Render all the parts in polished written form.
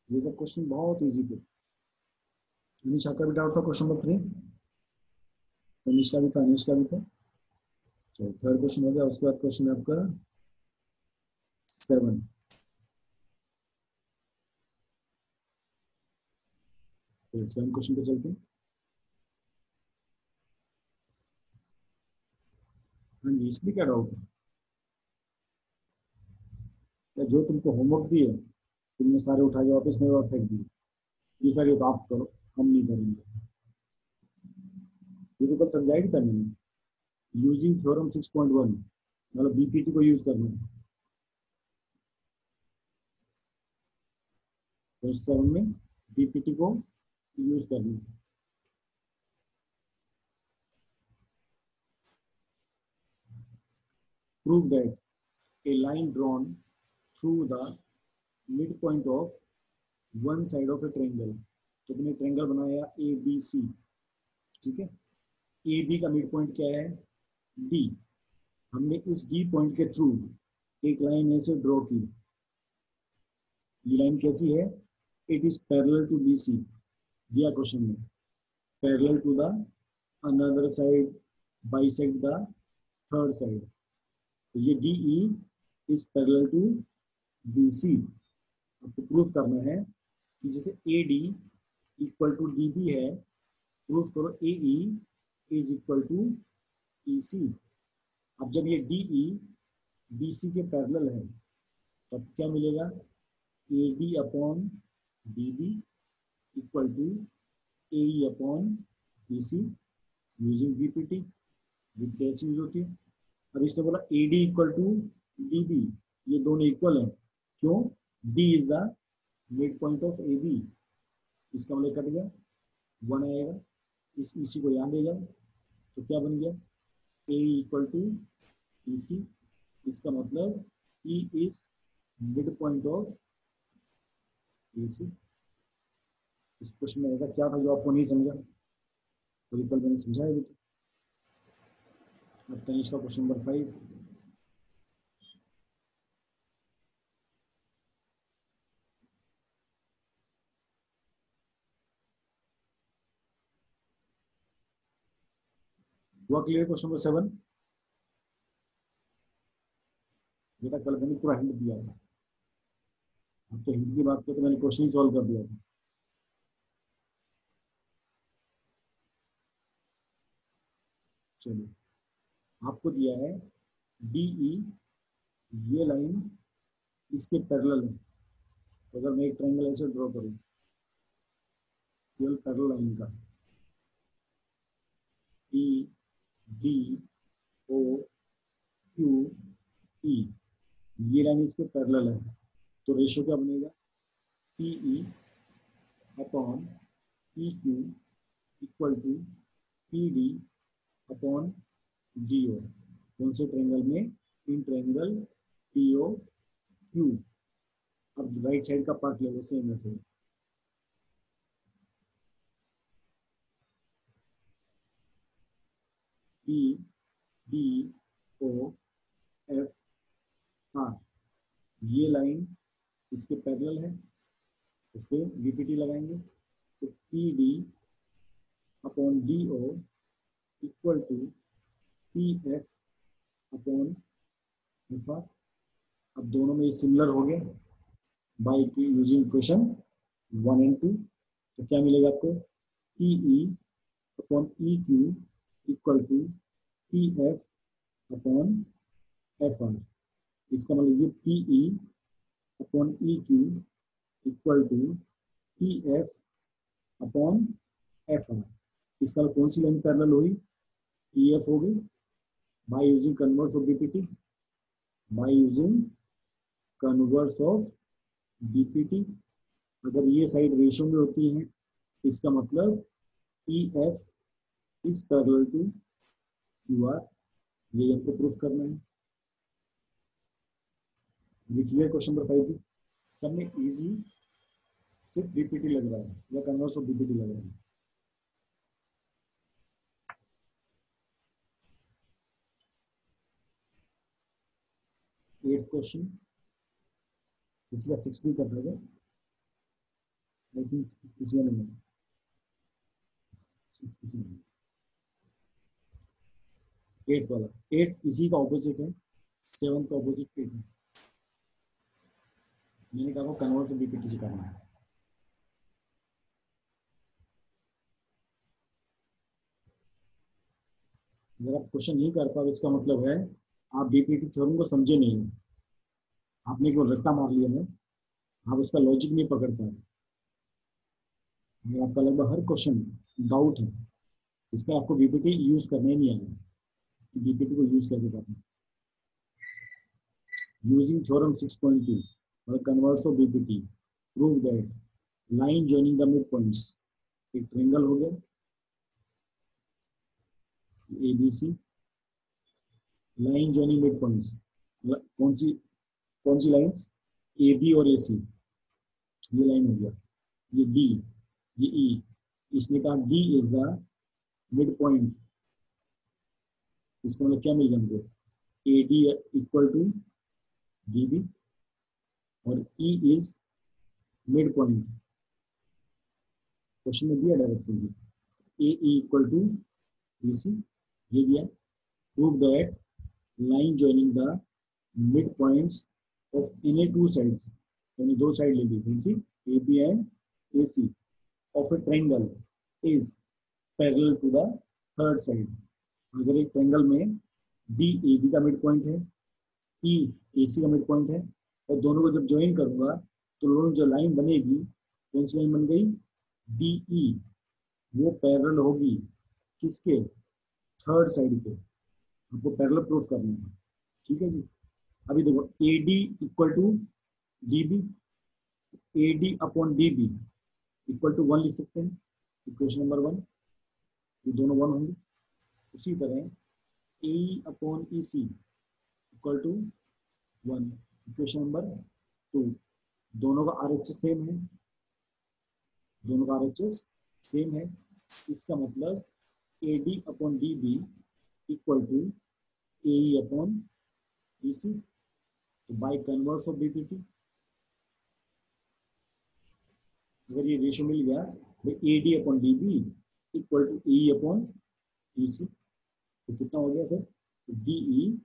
ये सब क्वेश्चन बहुत इजी थे। अनिशा का भी डाउट था क्वेश्चन नंबर 3, अनिश का भी था, अनिश का भी था। चलो थर्ड क्वेश्चन हो गया, उसके बाद क्वेश्चन है आपका 7। 7 क्वेश्चन पे चलते हैं। हाँ जी, इसमें क्या डाउट है? क्या जो तुमको होमवर्क दिए तुमने सारे उठा के वापस मेरे और फेंक दिए? ये सारे तो आप करो, हम नहीं करेंगे। ये तो कल समझाया था मैंने, यूजिंग थ्योरम 6.1, मतलब बीपीटी को यूज करना है। तो 7 में बीपीटी को यूज करना है। Prove that a line drawn through the midpoint of one side of a triangle। तो अपने ट्रायंगल बनाया ए बी सी, ठीक है। ए बी का मिड पॉइंट क्या है? डी। हमने इस डी पॉइंट के थ्रू एक लाइन ऐसे ड्रॉ की। ये लाइन कैसी है? It is parallel to B C, दिया क्वेश्चन में। Parallel to the another side, bisect the third side. तो ये D E is parallel to B C. आपको प्रूफ करना है कि जैसे A D equal to D B है, प्रूफ करो ए E is equal to E सी। अब जब ये डी ई बी सी के पैरेलल है तब क्या मिलेगा? A D upon D B equal to A E upon B C, using BPT. BPT ऐसी यूज होती है। अब इसने बोला A D equal to D B, ये दोनों इक्वल है। क्यों? D is the mid point of A B. इसका मतलब कट गया, 1 आएगा। इसी को यहाँ ले जाओ तो क्या बन गया? A equal to E C. इसका मतलब E is mid point of A C. इस क्वेश्चन में ऐसा क्या था जो आपको नहीं समझा? तो कल मैंने समझाया भी। अब तनिष का क्वेश्चन नंबर 5। हुआ क्लियर क्वेश्चन नंबर 7? बेटा कल मैंने पूरा हिंट दिया था। अब तो हिंट की बात करते मैंने क्वेश्चन ही सॉल्व कर दिया था। चलिए, आपको दिया है डी ई, ये लाइन इसके पैरेलल है। तो अगर मैं एक ट्रायंगल ऐसे ड्रॉ करूं, केवल पैरेलल लाइन का, D D O Q E, ये लाइन इसके पैरेलल है, तो रेशियो क्या बनेगा? P E upon P Q equal to P D upon D O. कौन से ट्रायंगल में? In triangle P O Q. अब राइट साइड का पार्ट ले लो, सेम ऐसे। P D O F R, ये लाइन इसके पैरेलल है, तो सेम वीपीटी लगाएंगे। तो P D upon D O equal to P F upon F R. अब दोनों में सिमिलर हो गए बाई यूजिंग इक्वेशन 1 एंड 2। तो क्या मिलेगा आपको? P E upon E Q equal to P F upon F R. इसका मतलब ये P E upon E Q equal to P F upon F R. इसका मतलब कौन सी लाइन पैरेलल हुई? पी एफ हो गई by using converse of BPT, by using converse of BPT. अगर ये साइड रेशियो में होती है, इसका मतलब P F is parallel to Q R. ये आपको प्रूफ करना है। क्लियर क्वेश्चन नंबर 5 सब में इजी, सिर्फ बीपीटी लग रहा है या कन्वर्स ऑफ बीपीटी लग रहा है। 8 क्वेश्चन, इसका 6 भी कर दोगे। आई थिंक किसी ने नहीं, किसी ने 8 वाला, 8 इसी का ऑपोजिट है, 7 का ऑपोजिट 8 है। मैंने कहा कन्वर्ट से बीपीटी से करना है। अगर आप क्वेश्चन नहीं कर पाओ इसका मतलब है आप बीपीटी थ्योरम को समझे नहीं, आपने केवल रट्टा मार लिया है, आप उसका लॉजिक नहीं पकड़ पाए। अगर आपका लगभग हर क्वेश्चन डाउट है, इसमें आपको बीपीटी यूज करना ही नहीं आएगा कि बीपीटी को यूज कैसे करना है। यूजिंग थ्योरम 6.2 और converts of BPT prove that line joining the mid points, एक ट्रायंगल हो गया ABC, line joining mid points, कौन सी लाइंस, ए बी और ए सी, ये लाइन हो गया, ये डी, ये ई, इसने कहा D is the mid point, इसका मतलब क्या मिल गया हमको, A D equal to D B और E is mid point, question में दिया directly A equal to B C, ये दिया, prove that line joining the mid points of any two sides, यानी दो साइड ले ली कौन सी, A B and A C of a triangle is parallel to the third side. अगर एक ट्रायंगल में डी ए बी का मिड पॉइंट है, ई ए सी का मिड पॉइंट है, और दोनों को जब ज्वाइन करूंगा तो दोनों जो लाइन बनेगी, कौन सी लाइन बन गई, डी ई, वो पैरेलल होगी किसके, थर्ड साइड के, आपको पैरेलल प्रूफ करना है। ठीक है जी। अभी देखो A D equal to D B, A D upon D B equal to 1 लिख सकते हैं, इक्वेशन नंबर 1, ये दोनों 1 होंगे। उसी तरह A upon E C equal to 1, equation number 2, दोनों का आरएचएस सेम है, दोनों का आरएचएस सेम है, इसका मतलब A D upon D B equal to A upon D C, तो बाई कन्वर्स ऑफ बीपीटी अगर ये रेशियो मिल गया तो A D upon D B equal to A upon D C, तो कितना हो गया फिर, D E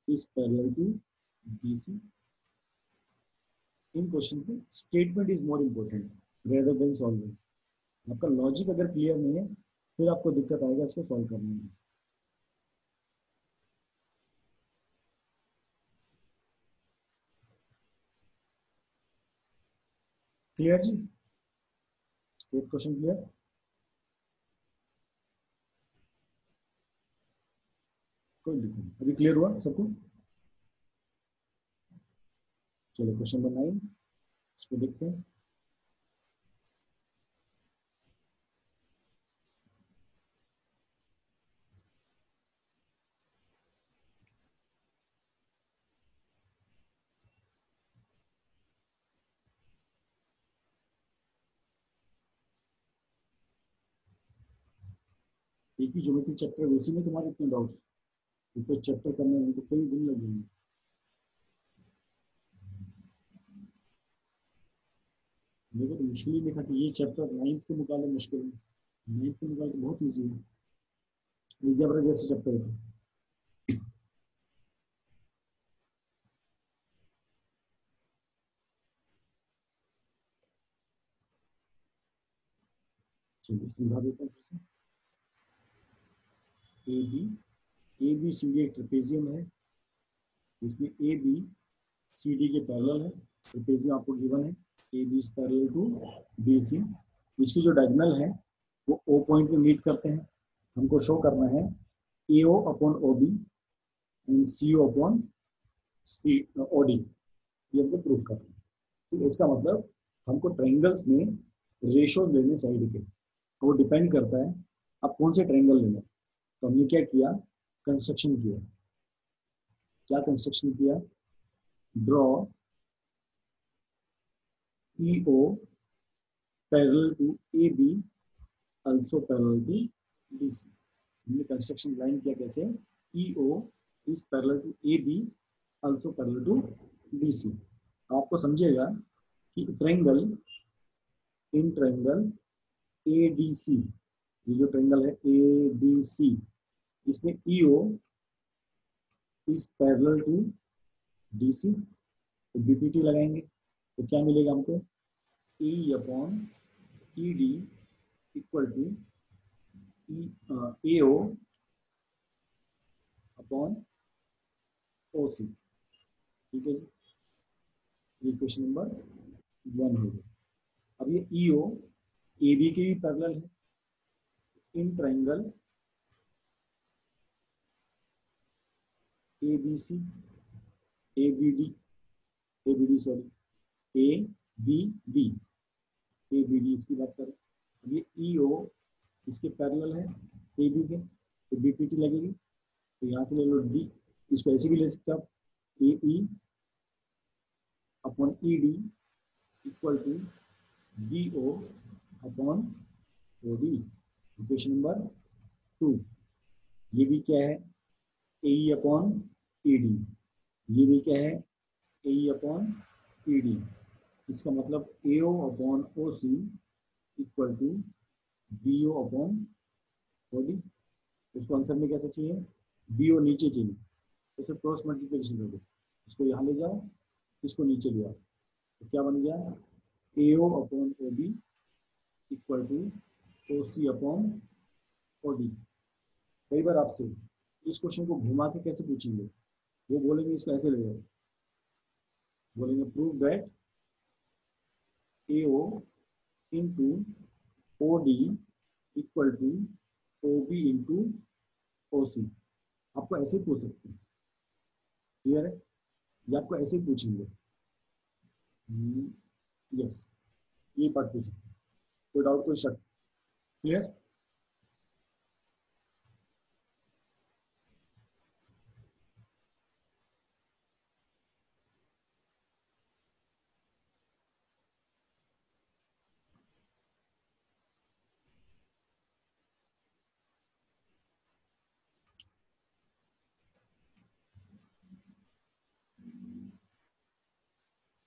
is parallel to D C. इन क्वेश्चन पे statement is more important rather than solving. आपका लॉजिक अगर क्लियर नहीं है फिर आपको दिक्कत आएगा इसको सॉल्व करने में। क्लियर जी, एक क्वेश्चन क्लियर, कोई दिक्कत नहीं, अभी क्लियर हुआ सबको। चलो क्वेश्चन नंबर 9 इसको देखते हैं। एक ही ज्योमेट्री चैप्टर है, उसी में तुम्हारे इतने डाउट्स, ऊपर चैप्टर करने में तो कई दिन लग जाएंगे। मेरे को तो मुश्किल ही देखा कि ये चैप्टर 9th के मुकाबले मुश्किल है, 9th के मुकाबले बहुत ईजी है, अलजेब्रा जैसे चैप्टर है। चलिए समझा देता हूँ फिर से। ए बी सी डी एक ट्रेपेजियम है, इसमें ए बी सी डी के पैरेलल है, ट्रेपेजियम आपको गिवन है, A B is parallel to B C, इसकी जो डायगोनल है वो ओ पॉइंट में मीट करते हैं, हमको शो करना है A O upon O B and C O upon C O D, ये हमको प्रूफ करना है। तो इसका मतलब हमको ट्रायंगल्स में रेशो लेने साइड के, वो डिपेंड करता है आप कौन से ट्रायंगल लेना। तो हमने क्या किया, कंस्ट्रक्शन किया, क्या कंस्ट्रक्शन किया, draw E O parallel to A B also parallel to BC। हमने कंस्ट्रक्शन लाइन किया कैसे, EO is parallel to AB also parallel to BC। आपको समझिएगा कि triangle in triangle A D C, ये जो ट्रायंगल है ए डी सी, इसमें EO is parallel to D C, तो बीपीटी लगाएंगे तो क्या मिलेगा हमको, E upon E D equal to A O upon O C. ठीक है जी, ये क्वेश्चन नंबर 1 हो गया। अब ये ईओ ए बी के भी पैरेलल है, in triangle A B C, A B D, A B D sorry, A B D, A B D इसकी बात करें। अब ये ईओ इसके पैरेलल है ए बी के, तो बीपीटी लगेगी, तो यहाँ से ले लो डी, इसको ऐसे भी ले सकते हो आप, A E upon E D equal to D O upon O D. Equation number 2। ये भी क्या है, ए ई अपॉन ई डी, ये भी क्या है, ए ई अपॉन ई डी। इसका मतलब A O upon O C equal to B O upon O D. उसको आंसर में कैसे चाहिए, बी ओ नीचे चाहिए, तो सिर्फ क्रॉस मल्टीप्लिकेशन कर दो, इसको यहाँ ले जाओ, इसको नीचे ले आओ, तो क्या बन गया, A O upon O B equal to O C upon O D. कई बार आपसे इस क्वेश्चन को घुमा के कैसे पूछेंगे, वो बोलेंगे इसको ऐसे ले जाओ, बोलेंगे prove that A O into O D equal to O B into O C. आपको ऐसे पूछ सकते हैं, क्लियर है, या आपको ऐसे पूछेंगे, यस, ये पार्ट पूछ सकते हैं, कोई डाउट कोई शक, क्लियर।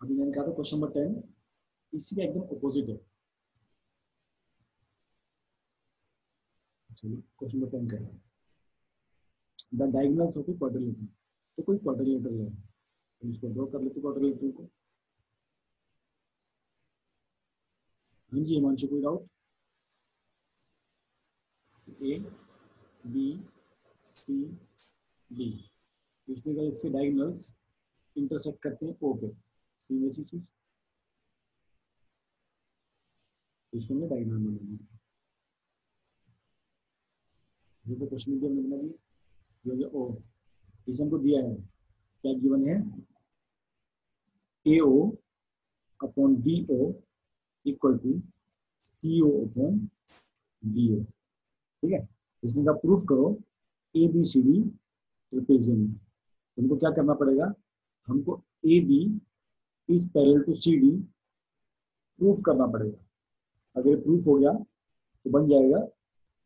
अभी मैंने कहा था क्वेश्चन नंबर 10 इसी का एकदम ऑपोजिट है। चलिए क्वेश्चन नंबर 10 का है, the diagonals of a quadrilateral. तो कोई क्वाड्रिलेटरल है, तो इसको ड्रॉ कर लेते क्वाड्रिलेटरल को। हाँ जी हिमांशु, कोई doubt, A B C D, इसमें अगर इसके डायगोनल्स इंटरसेक्ट करते हैं ओ पे, सेम ऐसी चीज, इसमें डायगोनल बनेंगे, जैसे क्वेश्चन में हमने बना दिया, जो ओ इसे हमको दिया है, क्या गिवन है, A O upon B O equal to C O upon B O. ठीक है, इसने कहा प्रूफ करो A B C D trapezium. तुमको क्या करना पड़ेगा, हमको A B is parallel to C D proof करना पड़ेगा। अगर प्रूफ हो गया तो बन जाएगा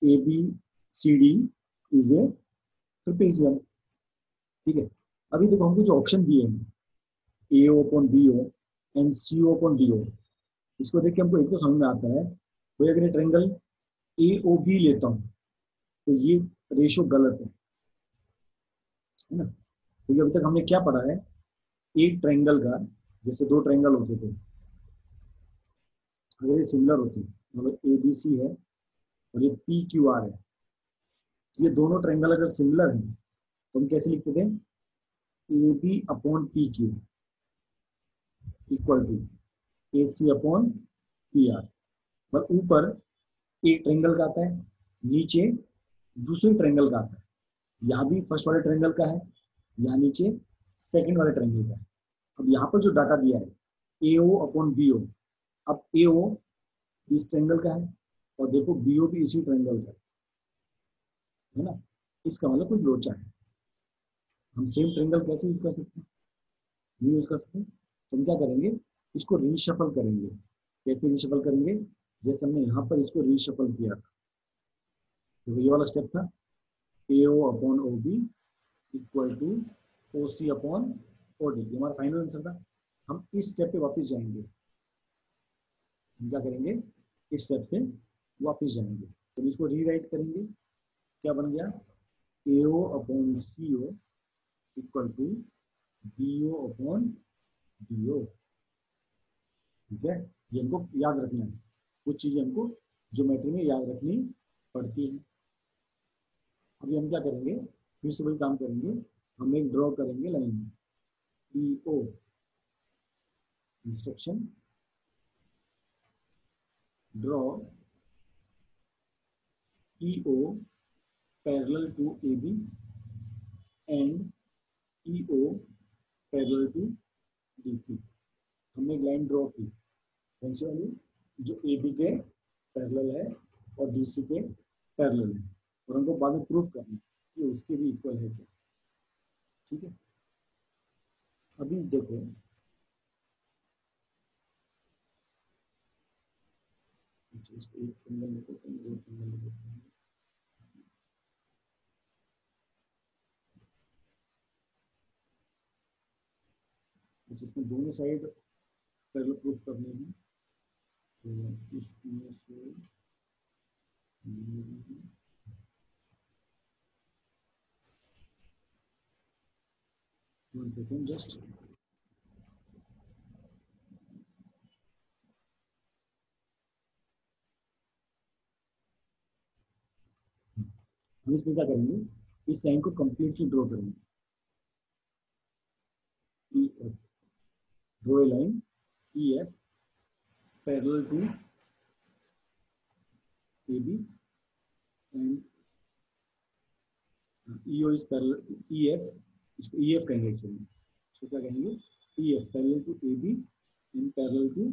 A B C D is a trapezium. ठीक है, अभी देखो हमको जो ऑप्शन दिए हैं A O upon B O and C O upon D O, इसको देख के हमको एक तो समझ में आता है, कोई अगर ट्रायंगल ए ओ बी लेता हूँ तो ये रेशो गलत है ना। क्योंकि अभी तक हमने क्या पढ़ा है, एक ट्रायंगल का, जैसे दो ट्रायंगल होते थे, अगर ये सिमिलर होती, मतलब ए बी सी है और ये पी क्यू आर है, ये दोनों ट्रायंगल अगर सिमिलर हैं तो हम कैसे लिखते थे, A B upon P Q equal to A C upon P R. पर ऊपर एक ट्रायंगल का आता है, नीचे दूसरे ट्रायंगल का आता है, यहाँ भी फर्स्ट वाले ट्रायंगल का है, यहाँ नीचे सेकंड वाले ट्रायंगल का है। अब यहाँ पर जो डाटा दिया है ए ओ अपॉन बी ओ, अब ए ओ इस ट्रायंगल का है और देखो बी ओ भी इसी ट्रायंगल का है ना, इसका मतलब कुछ लोचा है। हम सेम ट्रायंगल कैसे यूज कर सकते हैं, नहीं यूज कर सकते, तो हम क्या करेंगे, इसको रीशफल करेंगे। कैसे रीशफल करेंगे, जैसे हमने यहाँ पर इसको रीशफल किया था, तो ये वाला स्टेप था A O upon O B equal to O C upon O D, हमारा फाइनल आंसर था। हम इस स्टेप पे वापस जाएंगे, हम क्या करेंगे, इस स्टेप से वापस जाएंगे। तो इसको रीराइट करेंगे, क्या बन गया, AO upon CO equal to BO upon DO। ठीक है, ये हमको याद रखना है, कुछ चीजें हमको ज्योमेट्री में याद रखनी पड़ती है। अभी हम क्या करेंगे, फिर से वही काम करेंगे, हम एक ड्रॉ करेंगे line EO, instruction draw EO parallel to AB and EO parallel to DC। हमने एक लाइन ड्रॉ की, कौन सी वाली, जो AB के पैरेलल है और DC के पैरेलल है, और हमको बाद में प्रूफ करना है कि उसके भी इक्वल है क्या। ठीक है, अभी देखो, इसको एक एंगल में करते हैं, एक एंगल में करते हैं। इसमें दोनों साइड पैरेलल प्रूफ करने हैं, तो इसमें से 1 सेकेंड जस्ट। हम इसमें क्या करेंगे, इस लाइन को कंप्लीटली ड्रॉ करेंगे, EF, draw a line EF parallel to AB and EO is parallel, EF, इसको EF कहेंगे एक्चुअली, इसको क्या कहेंगे, EF parallel to AB and parallel to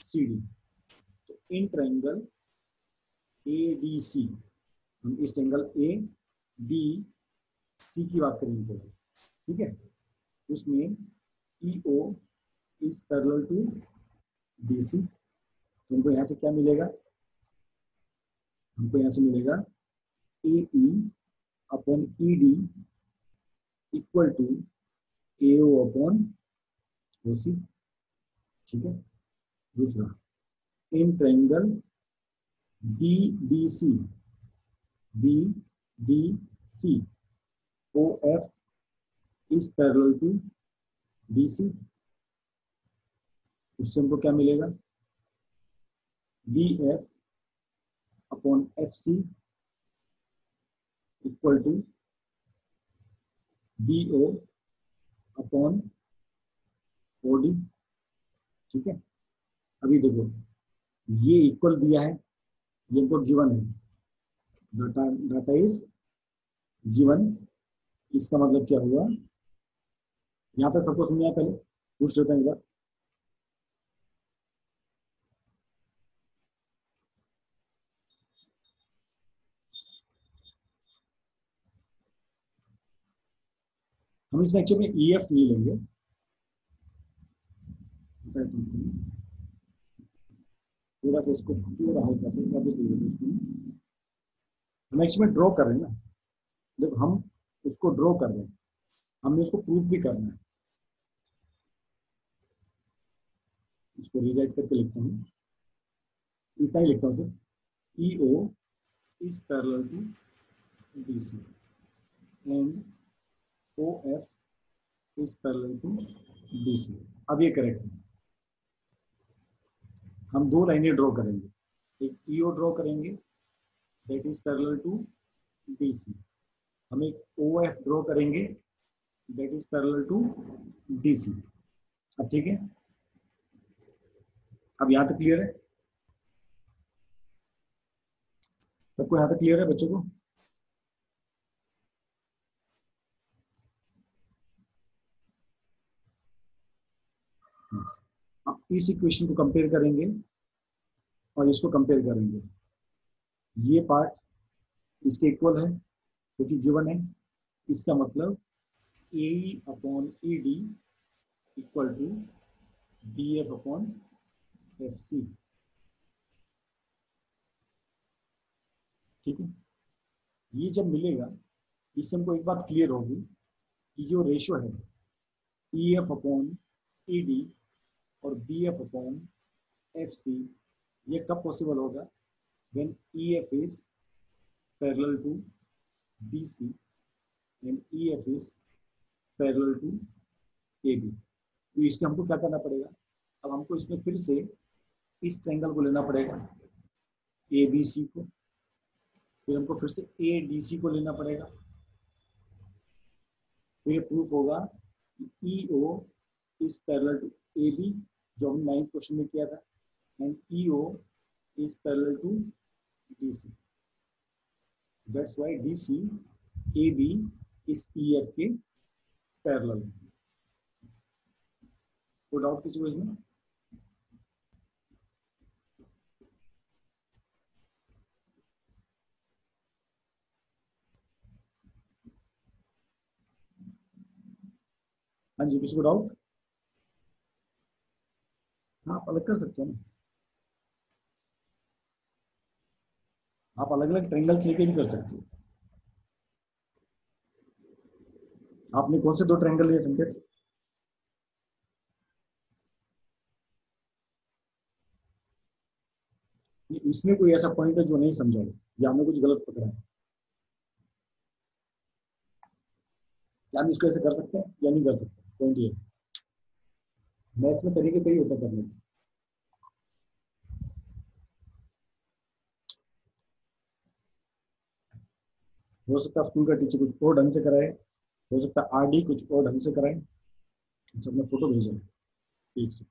CD। तो इन ट्रायंगल ADC, हम इस ट्रायंगल ADC की बात करेंगे, ठीक है, उसमें EO is parallel to BC। तो हमको यहाँ से क्या मिलेगा, हमको यहाँ से मिलेगा AE upon ED equal to AO upon OC। ठीक है, दूसरा, in triangle BDC, BDC OF is parallel to DC। उससे हमको क्या मिलेगा, BF upon FC equal to BO upon OD। ठीक है, अभी देखो, ये इक्वल दिया है, ये हमको गिवन है, डाटा इज गिवन। इसका मतलब क्या हुआ, यहाँ पे सबको सुनिए, पहले पूछ लेते हैं एक बार। हम इसमें एक्चुअली EF नहीं लेंगे, थोड़ा सा इसको पूरा हल्का से वापस ले लेंगे इसमें। हम एक्चुअली ड्रॉ कर रहे हैं ना, देखो हम उसको ड्रॉ कर रहे हैं, हमने उसको प्रूफ भी करना है। इसको रीराइट करके लिखता हूँ, इतना ही लिखता हूँ सिर्फ, EO is parallel to BC and OF is parallel to BC। अब ये करेक्ट है, हम दो लाइनें ड्रॉ करेंगे, एक EO ड्रॉ करेंगे that is parallel to BC, हम एक OF ड्रॉ करेंगे that is parallel to DC। अब ठीक है, अब यहाँ तक क्लियर है, सबको यहाँ तक क्लियर है बच्चों को। अब इस इक्वेशन को कंपेयर करेंगे और इसको कंपेयर करेंगे, ये पार्ट इसके इक्वल है क्योंकि गिवन है, इसका मतलब AE upon ED equal to BF upon FC। ठीक है, ये जब मिलेगा, इससे हमको एक बात क्लियर होगी कि जो रेशो है EF अपॉन ED और BF अपॉन FC, ये कब पॉसिबल होगा? When EF is parallel to BC and EF is parallel to AB। तो इसके हमको क्या करना पड़ेगा? अब हमको इसमें फिर से इस ट्रायंगल को लेना पड़ेगा, ABC को, फिर हमको फिर से ADC को लेना पड़ेगा, फिर प्रूफ होगा EO is parallel to AB, जो हम 9th क्वेश्चन में किया था, and EO is parallel to DC। That's why DC AB इस EF के पैरेलल। कोई डाउट किसी को इसमें? हाँ जी, किसी को डाउट? हाँ, आप अलग कर सकते हो ना, आप अलग अलग ट्रायंगल्स लेके भी कर सकते हो। आपने कौन से 2 ट्रायंगल लिए संकेत? इसमें कोई ऐसा पॉइंट है जो नहीं समझा है या हमने कुछ गलत पकड़ा है? क्या हम इसको ऐसे कर सकते हैं या नहीं कर सकते? पॉइंट ये, मैथ्स में तरीके कई होता करने के। हो सकता है स्कूल का टीचर कुछ और ढंग से कराए, हो सकता है RD कुछ और ढंग से कराए। अच्छा, अपने फोटो भेजा एक से।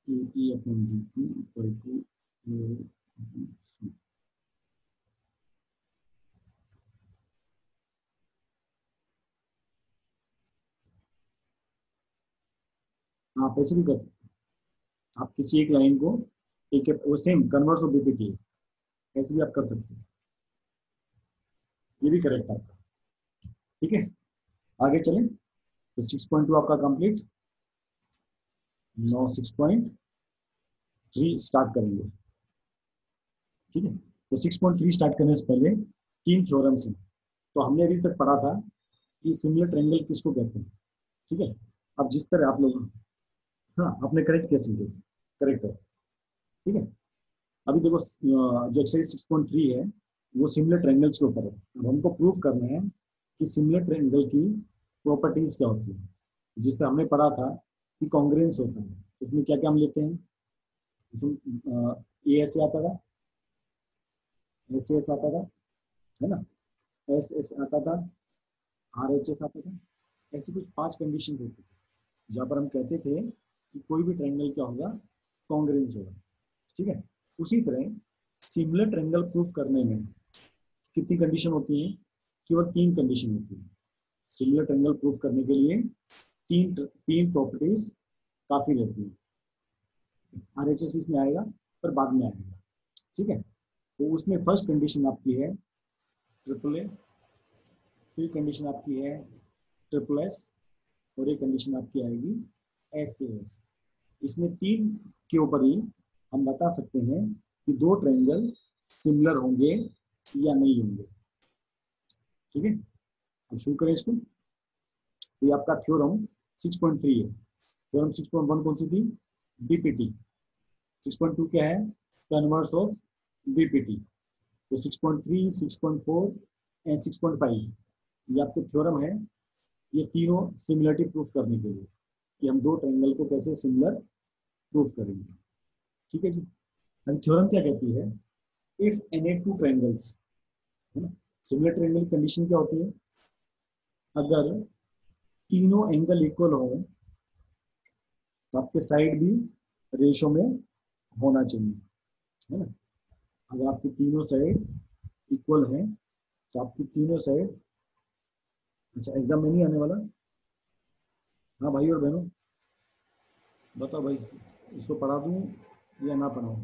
E upon DP equal to ABC। आप ऐसे भी कर सकते हैं, आप किसी एक लाइन को एक वो सेम कन्वर्स ऑफ BPT ऐसे भी आप कर सकते हैं। ये भी करेक्ट आपका, ठीक है। आगे चलें, तो 6.2 आपका कंप्लीट। 6.3 स्टार्ट करेंगे, ठीक है। तो 6.3 स्टार्ट करने से पहले 3 थ्योरम्स हैं। तो हमने अभी तक पढ़ा था कि सिमिलर ट्रायंगल किसको कहते हैं, ठीक है। अब जिस तरह आप लोग, हाँ आपने करेक्ट किया समझे, करेक्ट है, ठीक है। अभी देखो जो एक्सरसाइज 6.3 है वो सिमिलर ट्रायंगल्स के ऊपर है। अब हमको प्रूफ करना है कि सिमिलर ट्रायंगल की प्रॉपर्टीज क्या होती है। जिस तरह हमने पढ़ा था कि कॉन्ग्रुएंस होता है, उसमें क्या क्या हम लेते हैं, उसमें ए ऐसे आता था, एस आता था, है ना, एस आता था, RHS आता था। ऐसी कुछ 5 कंडीशन होती थी जहाँ पर हम कहते थे कि कोई भी ट्रायंगल क्या होगा, कॉन्ग्रुएंस होगा, ठीक है। उसी तरह सिमिलर ट्रायंगल प्रूफ करने में कितनी कंडीशन होती है? केवल 3 कंडीशन होती है। सिमिलर ट्रायंगल प्रूफ करने के लिए तीन प्रॉपर्टीज काफी रहती है। RHS भी इसमें आएगा पर बाद में आएगा, ठीक है। तो उसमें फर्स्ट कंडीशन आपकी है AAA, फिर कंडीशन आपकी है SSS, और एक कंडीशन आपकी आएगी SAS। इसमें 3 के ऊपर ही हम बता सकते हैं कि 2 ट्रायंगल सिमिलर होंगे या नहीं होंगे, ठीक है। अब शुरू करें इसको। तो ये आपका थ्योरम 6.3 है। थ्योरम 6.1 कौन सी थी? BPT। 6.2 क्या है? Converse of BPT। तो 6.3, 6.4 एंड 6.5 ये आपके थ्योरम है। ये तीनों सिमिलरिटी प्रूफ करने के लिए कि हम 2 ट्रायंगल को कैसे सिमिलर प्रूफ करेंगे, ठीक है जी। अब थ्योरम क्या कहती है? इफ एनी 2 ट्रायंगल्स, है ना, सिमिलर ट्रायंगल की कंडीशन क्या होती है? अगर तीनों एंगल इक्वल हो तो आपके साइड भी रेशो में होना चाहिए, है ना। अगर आपकी तीनों साइड इक्वल है तो आपकी तीनों साइड, अच्छा एग्जाम में नहीं आने वाला? हाँ भाई और बहनों, बताओ भाई, इसको पढ़ा दूं या ना पढ़ाऊं?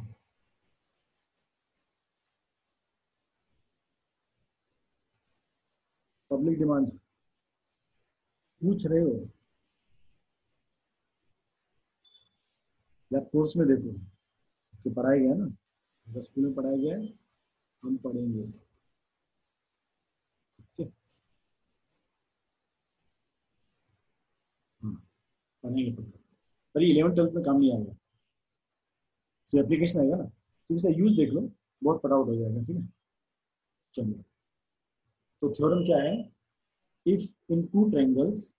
पब्लिक डिमांड पूछ रहे हो या कोर्स में देखो कि पढ़ाया गया ना, अगर स्कूल में पढ़ाया गया है हम पढ़ेंगे। ठीक है, हाँ पढ़ेंगे पक्का। पर 11th 12th में काम नहीं आएगा, सिर्फ एप्लीकेशन आएगा ना, सिर्फ इसका यूज देख लो, बहुत फटाफट हो जाएगा। ठीक है, चलिए। तो थ्योरम क्या है, इफ इन टू ट्रायंगल्स,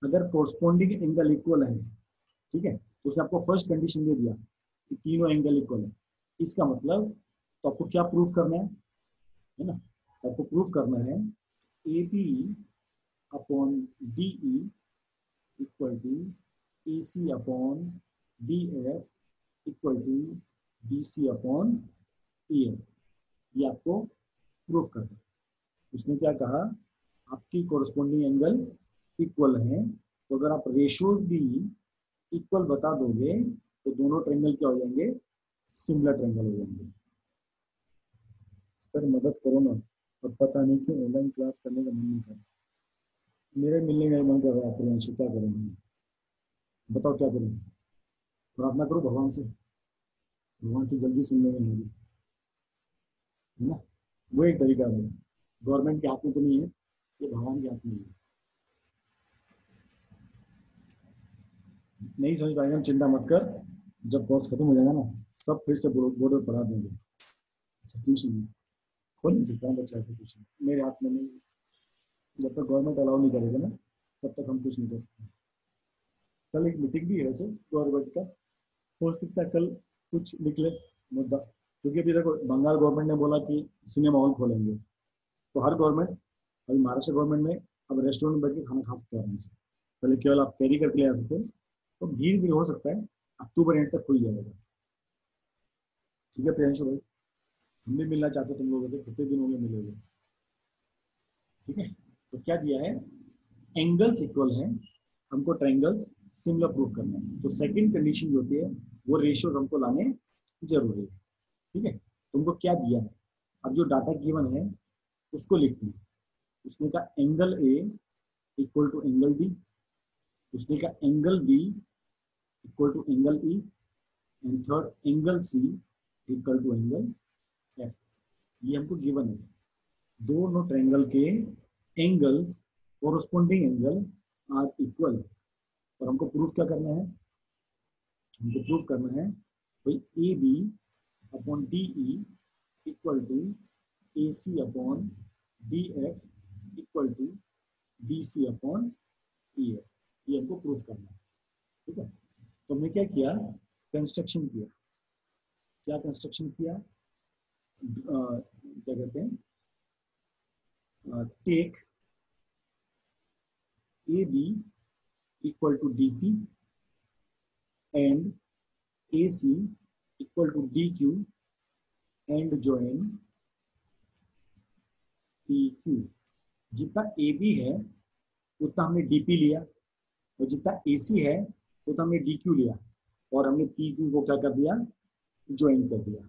अगर कोरस्पॉन्डिंग एंगल इक्वल है, ठीक है, तो उसने आपको फर्स्ट कंडीशन दे दिया कि तीनों एंगल इक्वल है। इसका मतलब, तो आपको क्या प्रूफ करना है ना, तो आपको प्रूफ करना है A B upon D E equal to A C upon D F equal to B C upon E F. ये आपको प्रूफ करना है। उसने क्या कहा, आपकी कोरस्पॉन्डिंग एंगल इक्वल है, तो अगर आप रेशियोज भी इक्वल बता दोगे तो दोनों ट्रायंगल क्या हो जाएंगे, सिमिलर ट्रायंगल हो जाएंगे। सर मदद करो ना, और पता नहीं क्यों ऑनलाइन क्लास करने का मन नहीं कर रहा। मेरे मिलने का ही मन कर रहा है प्रियांशु, क्या करेंगे बताओ, क्या करें। प्रार्थना करो भगवान से, भगवान से जल्दी सुनने में लगी, है ना। वो एक तरीका है, गवर्नमेंट के हाथ में तो नहीं है, ये भगवान के हाथ में है। नहीं समझ पाएंगे, चिंता मत कर, जब कोर्स खत्म हो जाएगा ना, सब फिर से बोर्ड पर पढ़ा देंगे। अच्छा ट्यूशन खोल नहीं सकता हूँ बच्चा ऐसे, ट्यूशन मेरे हाथ में नहीं, जब तक गवर्नमेंट अलाउ नहीं करेगा ना, तब तक हम कुछ नहीं कर सकते। कल एक मीटिंग भी है वैसे गवर्नमेंट का, हो सकता है कल कुछ निकले मुद्दा, क्योंकि अभी देखो बंगाल गवर्नमेंट ने बोला कि सिनेमा हॉल खोलेंगे, तो हर गवर्नमेंट, अभी महाराष्ट्र गवर्नमेंट में अब रेस्टोरेंट में बैठ के खाना खा सकते हो आराम से। पहले केवल आप कैरी करके ले आ सकते हो, तो भीड़ भी हो सकता है अक्टूबर एंड तक खुल जाएगा। ठीक है प्रियांशु भाई, हम भी मिलना चाहते हो तुम लोगों से, कितने दिन हो गए मिले हुए। ठीक है, तो क्या दिया है, एंगल्स इक्वल है, हमको ट्रायंगल्स सिमिलर प्रूफ करना है, तो सेकंड कंडीशन जो होती है वो रेशियो हमको लाने जरूरी है। ठीक है, तुमको क्या दिया है, अब जो डाटा गिवन है उसको लिखते हैं। उसने कहा angle A equal to angle B, उसने कहा angle B equal to angle E, and third angle C equal to angle F. ये हमको गिवन है, दोनों ट्रायंगल के angles, corresponding angle are equal, और हमको प्रूफ क्या करना है, हमको प्रूफ करना है भाई A B upon D E equal to A C upon D F equal to B C upon E F. ये हमको प्रूफ करना है। ठीक है, तो हमने क्या किया, कंस्ट्रक्शन किया। क्या कंस्ट्रक्शन किया, क्या कहते हैं, take A B equal to D P and A C equal to D Q and join P Q. जितना ए बी है उतना हमने डी पी लिया, और जितना ए सी है उतना हमने डी क्यू लिया, और हमने पी क्यू को क्या कर दिया, ज्वाइन कर दिया।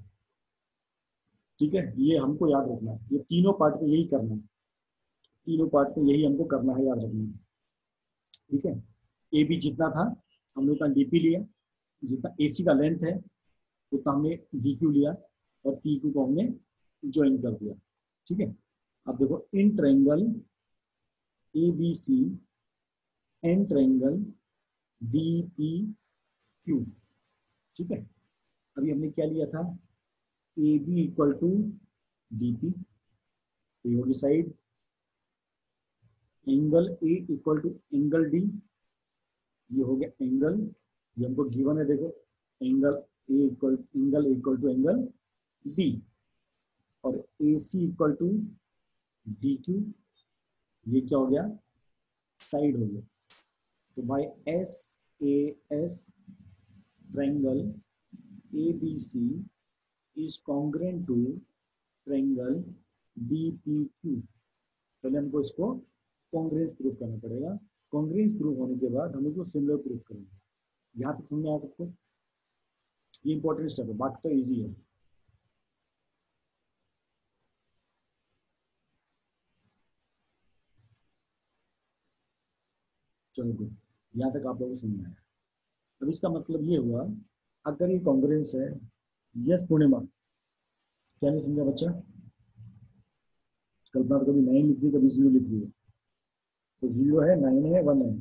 ठीक है, ये हमको याद रखना है, ये तीनों पार्ट में यही करना है, तीनों पार्ट में यही हमको करना है, याद रखना है। ठीक है, ए बी जितना था हमने उतना डी पी लिया, जितना ए सी का लेंथ है उतना हमने डी क्यू लिया, और पी क्यू को हमने ज्वाइन कर दिया। ठीक है, अब देखो in triangle A B C and triangle D P Q. ठीक है, अभी हमने क्या लिया था, A B equal to D P, ये होगी side, angle A equal to angle D, ये हो गया एंगल, ये हमको गिवन है देखो, angle equal to angle D, और A C equal to D Q, ये क्या हो गया, साइड हो गया। तो by S A S triangle A B C is congruent to triangle D P Q. पहले हमको इसको कॉन्ग्रेंस प्रूफ करना पड़ेगा, कॉन्ग्रेंस प्रूफ होने के बाद हम इसको सिमिलर प्रूफ करेंगे। यहाँ तक समझ में आ सकते, ये इंपॉर्टेंट स्टेप है, बाकी तो इजी है। चलो गुड, यहाँ तक आप लोगों को समझ में आया। अब इसका मतलब ये हुआ, अगर ये कॉन्ग्रेंस है, यस पूर्णिमा, क्या नहीं समझा बच्चा? कल्पना तो कभी 9 लिख दी, कभी 0 लिख दी है। तो 0 है, 9 है, 1 है।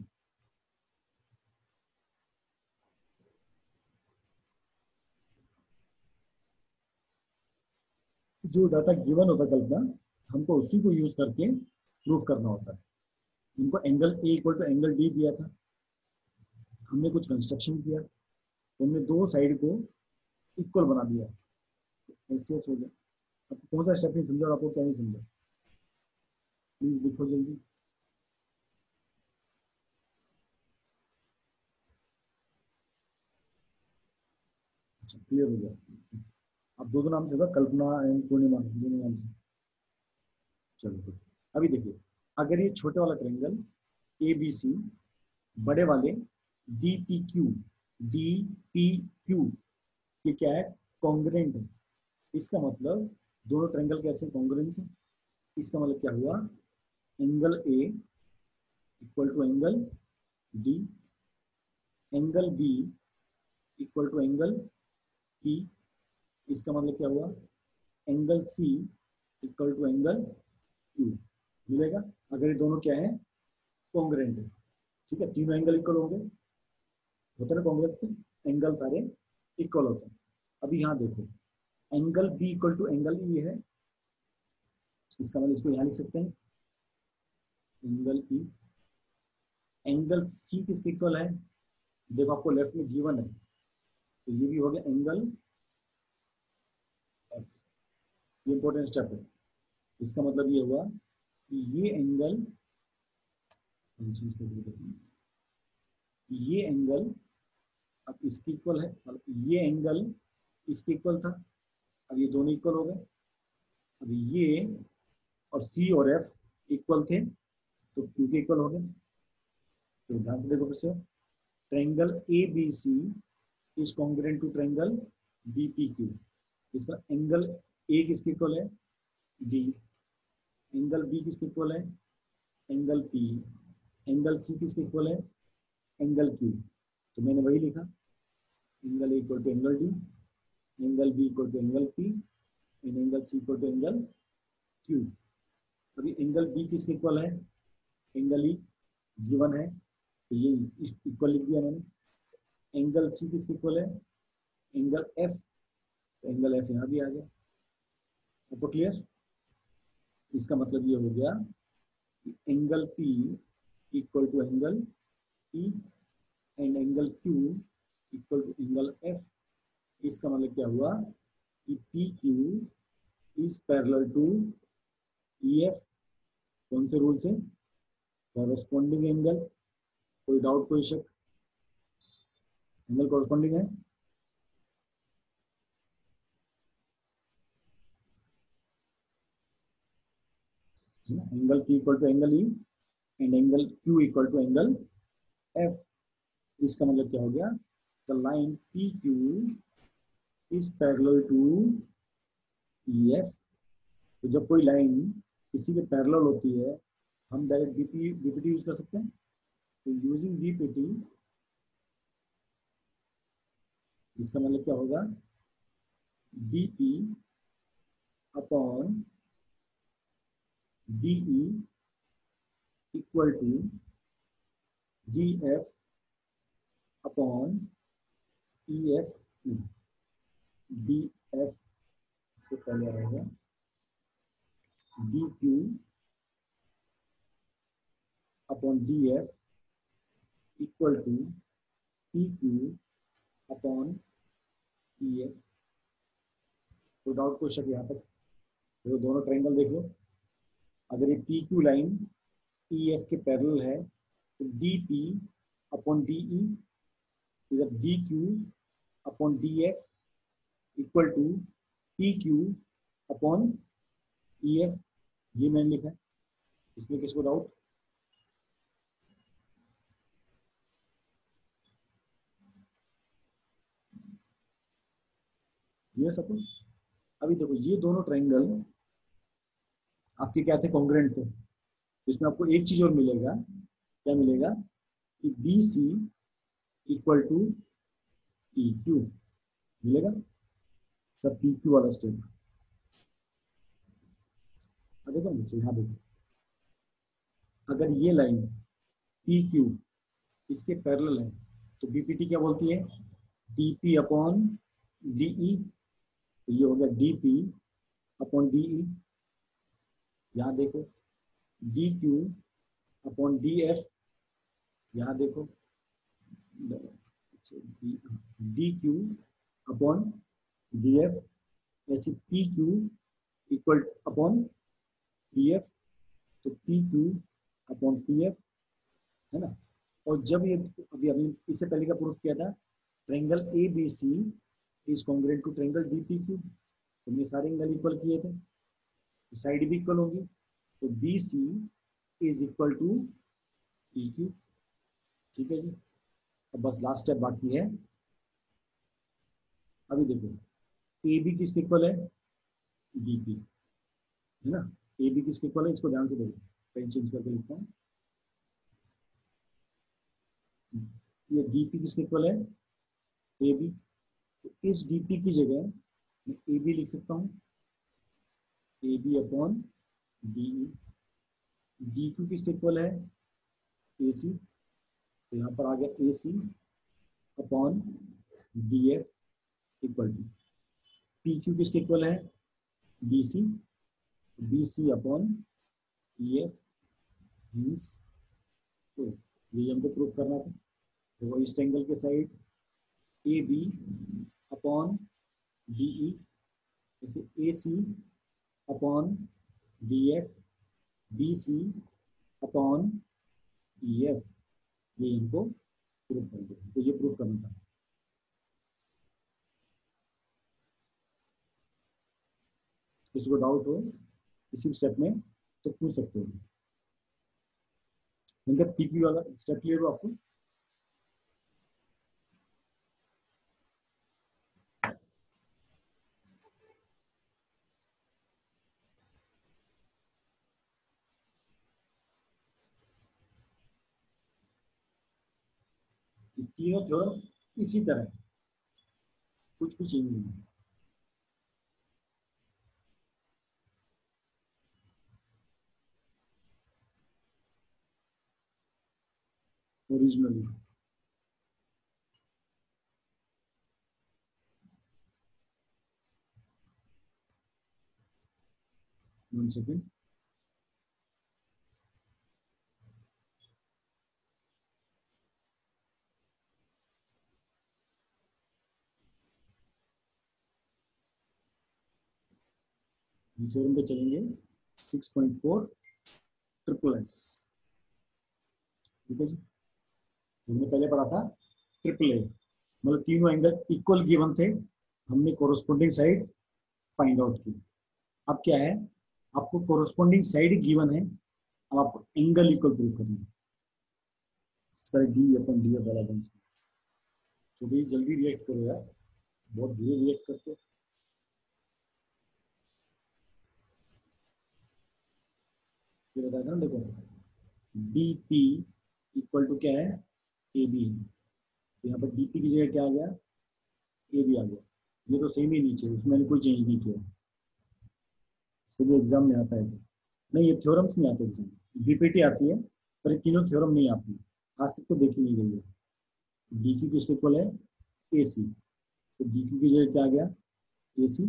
जो डाटा गिवन होता है कल्पना, हमको उसी को यूज करके प्रूफ करना होता है। उनको angle A equal to angle D दिया था, हमने कुछ कंस्ट्रक्शन किया, तो हमने दो साइड को इक्वल बना दिया, ऐसे हो गया। अब कौन सा स्टेप नहीं समझा और आपको क्या नहीं समझा, प्लीज लिखो जल्दी। अच्छा, क्लियर हो गया। अब दो दो नाम से होगा, कल्पना एंड पूर्णिमा, दोनों नाम से। चलो good। अभी देखिए, अगर ये छोटे वाला ट्रेंगल ए बी सी, बड़े वाले D P Q, D P Q, ये क्या है, कॉन्ग्रेंट है। इसका मतलब दोनों ट्रेंगल कैसे कॉन्ग्रेंस है। इसका मतलब क्या हुआ, angle A equal to angle D, angle B equal to angle P. इसका मतलब क्या हुआ, angle C equal to angle Q मिलेगा, अगर ये दोनों क्या है, कॉन्ग्रेंट है। ठीक है, तीनों एंगल इक्वल होंगे, होता है ना कॉन्ग्रेंस पे, एंगल सारे इक्वल होते हैं। अभी यहाँ देखो, angle B equal to angle E है, इसका मतलब इसको यहाँ लिख सकते हैं, एंगल ई। एंगल सी किसके इक्वल है, देखो आपको लेफ्ट में गिवन है, तो ये भी हो गया एंगल एफ। ये इंपॉर्टेंट स्टेप है। इसका मतलब ये हुआ कि ये एंगल अब इसके इक्वल है, मतलब ये एंगल इसके इक्वल था, अब ये दोनों इक्वल हो गए। अब ये और सी और एफ इक्वल थे, तो क्यू के इक्वल हो गए। तो ध्यान से देखो फिर से, triangle A B C is congruent to triangle B P Q. इसका एंगल ए किसके इक्वल है, डी। एंगल बी किसके इक्वल है, एंगल पी। एंगल सी किसके इक्वल है, एंगल क्यू। तो मैंने वही लिखा, angle A equal to angle D, angle B equal to angle P, and angle C equal to angle Q. अभी एंगल बी किसके इक्वल है, एंगल ई गिवन है, तो ये इक्वल लिख दिया मैंने। एंगल सी किसके इक्वल है, एंगल एफ, तो एंगल एफ यहाँ भी आ गया। आपको क्लियर, इसका मतलब ये हो गया कि angle P equal to angle E and angle Q equal to angle F. इसका मतलब क्या हुआ कि P Q is parallel to E F. कौन से रूल से, कॉरेस्पॉन्डिंग एंगल। कोई डाउट, कोई शक, एंगल कॉरेस्पॉन्डिंग है। Angle P equal to angle E and angle Q equal to angle F. इसका मतलब क्या हो गया, the line P Q is parallel to E F. तो जब कोई लाइन किसी के पैरेलल होती है, हम डायरेक्ट बीपीटी यूज कर सकते हैं। तो यूजिंग बीपीटी, इसका मतलब क्या होगा, BP upon DE equal to D F upon E F. D F से पहले आएगा D Q upon D F equal to P Q upon E F. तो डाउट क्वेश्चन यहाँ तक, तो दोनों ट्रायंगल देख लो। अगर ये P Q line E F के पैरेलल है, तो D P upon D E इधर D Q upon D F equal to P Q upon E F. ये मैंने लिखा है, इसमें किसको डाउट। ये सब। अभी देखो, ये दोनों ट्रायंगल आपके क्या थे, कॉन्ग्रुएंट थे। इसमें आपको एक चीज और मिलेगा, क्या मिलेगा, कि B C equal to P Q मिलेगा। सब पी क्यू वाला स्टेप, देखो नीचे, यहाँ देखो, अगर ये लाइन पी क्यू इसके पैरेलल है तो बीपीटी क्या बोलती है, डीपी अपॉन डीई। तो ये हो गया डीपी अपॉन डीई। यहाँ देखो D Q upon D F. यहाँ देखो D Q upon D F. ऐसे P Q equal upon P F. तो P Q upon P F, है ना। और जब ये अभी अभी इससे पहले का प्रूफ किया था, triangle A B C is congruent to triangle D P Q. तो ये सारे एंगल इक्वल किए थे, तो साइड भी इक्वल होगी। तो B C is equal to P Q. ठीक है जी। अब बस लास्ट स्टेप बाकी है। अभी देखो ए बी किसके इक्वल है, डी पी, है ना। ए बी किसके इक्वल है, इसको ध्यान से देखो, पेन चेंज करके लिखता हूँ। ये डी पी किसके इक्वल है, ए बी। तो इस डी पी की जगह मैं ए बी लिख सकता हूँ, A B upon D E. D Q किसके इक्वल है, ए सी। तो यहाँ पर आ गया A C upon D F equal to P Q किसके इक्वल है, B C. B C upon E F means. तो ये हमको प्रूफ करना था। तो वो इस ट्रायंगल के side A B upon D E, जैसे A C upon D F, B C upon E F, ये हमको प्रूफ करना था। तो ये प्रूफ करना था। किसी को डाउट हो इसी स्टेप में तो पूछ सकते हो। इनका पीपी वाला स्टेप क्लियर हो आपको। तीनों थ्योरम इसी तरह, कुछ भी चेंज नहीं है। Originally 1 second. थ्योरम पे चलेंगे 6.4 ट्रिपल एस। ठीक है जी। हमने पहले पढ़ा था ट्रिपल ए, मतलब तीनों एंगल इक्वल गिवन थे, हमने कोरोस्पोंडिंग साइड फाइंड आउट की। अब क्या है, आपको कोरोस्पोंडिंग साइड गिवन है, अब आपको एंगल इक्वल प्रूव करना है। सर डी अपन डी वाला बन, तो भी जल्दी रिएक्ट करो यार, बहुत धीरे रिएक्ट करते हो। ये बताया था ना, देखो डी पी इक्वल टू क्या है, ए बी। तो यहाँ पर डी पी की जगह क्या आ गया, ए बी आ गया। ये तो सेम ही नीचे, उसमें मैंने कोई चेंज नहीं किया। सिर्फ एग्जाम में आता है नहीं, ये थ्योरम्स नहीं आते एग्जाम, बीपीटी आती है, पर ये तीनों थ्योरम नहीं आती, आज तक तो देखी नहीं गई है। डी क्यू किसके इक्वल है, ए सी। तो डी क्यू की जगह क्या आ गया, ए सी।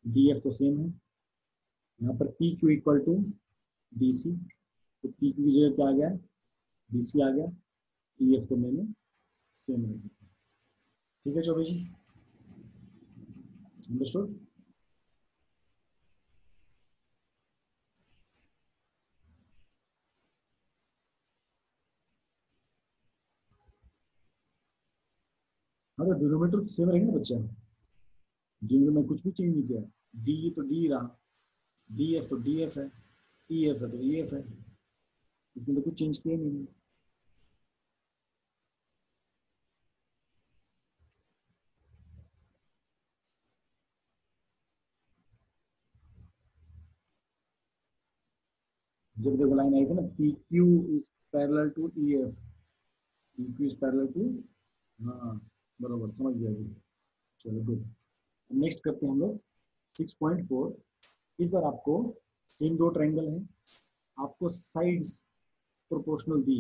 डी एफ तो सेम है। यहाँ पर P Q equal to D C. तो पी क्यू की जगह क्या आ गया, डी सी आ गया। ई एफ तो मैंने सेम रख दिया। ठीक है चौबे जी, अंडरस्टूड। हाँ तो डिनोमिनेटर तो सेम रहेगा ना बच्चा, डिनोमिनेटर में कुछ भी चेंज नहीं किया। डी तो डी रहा, डी एफ तो डी एफ है, ई एफ है तो ई एफ है, इसमें तो कुछ चेंज किया नहीं। जब देखो लाइन आई थी ना, P Q is parallel to E F, P Q is parallel to, हाँ बराबर समझ गया जी। चलो गुड। नेक्स्ट करते हैं हम लोग 6.4। इस बार आपको सेम दो ट्रायंगल है, आपको साइड्स प्रोपोर्शनल दी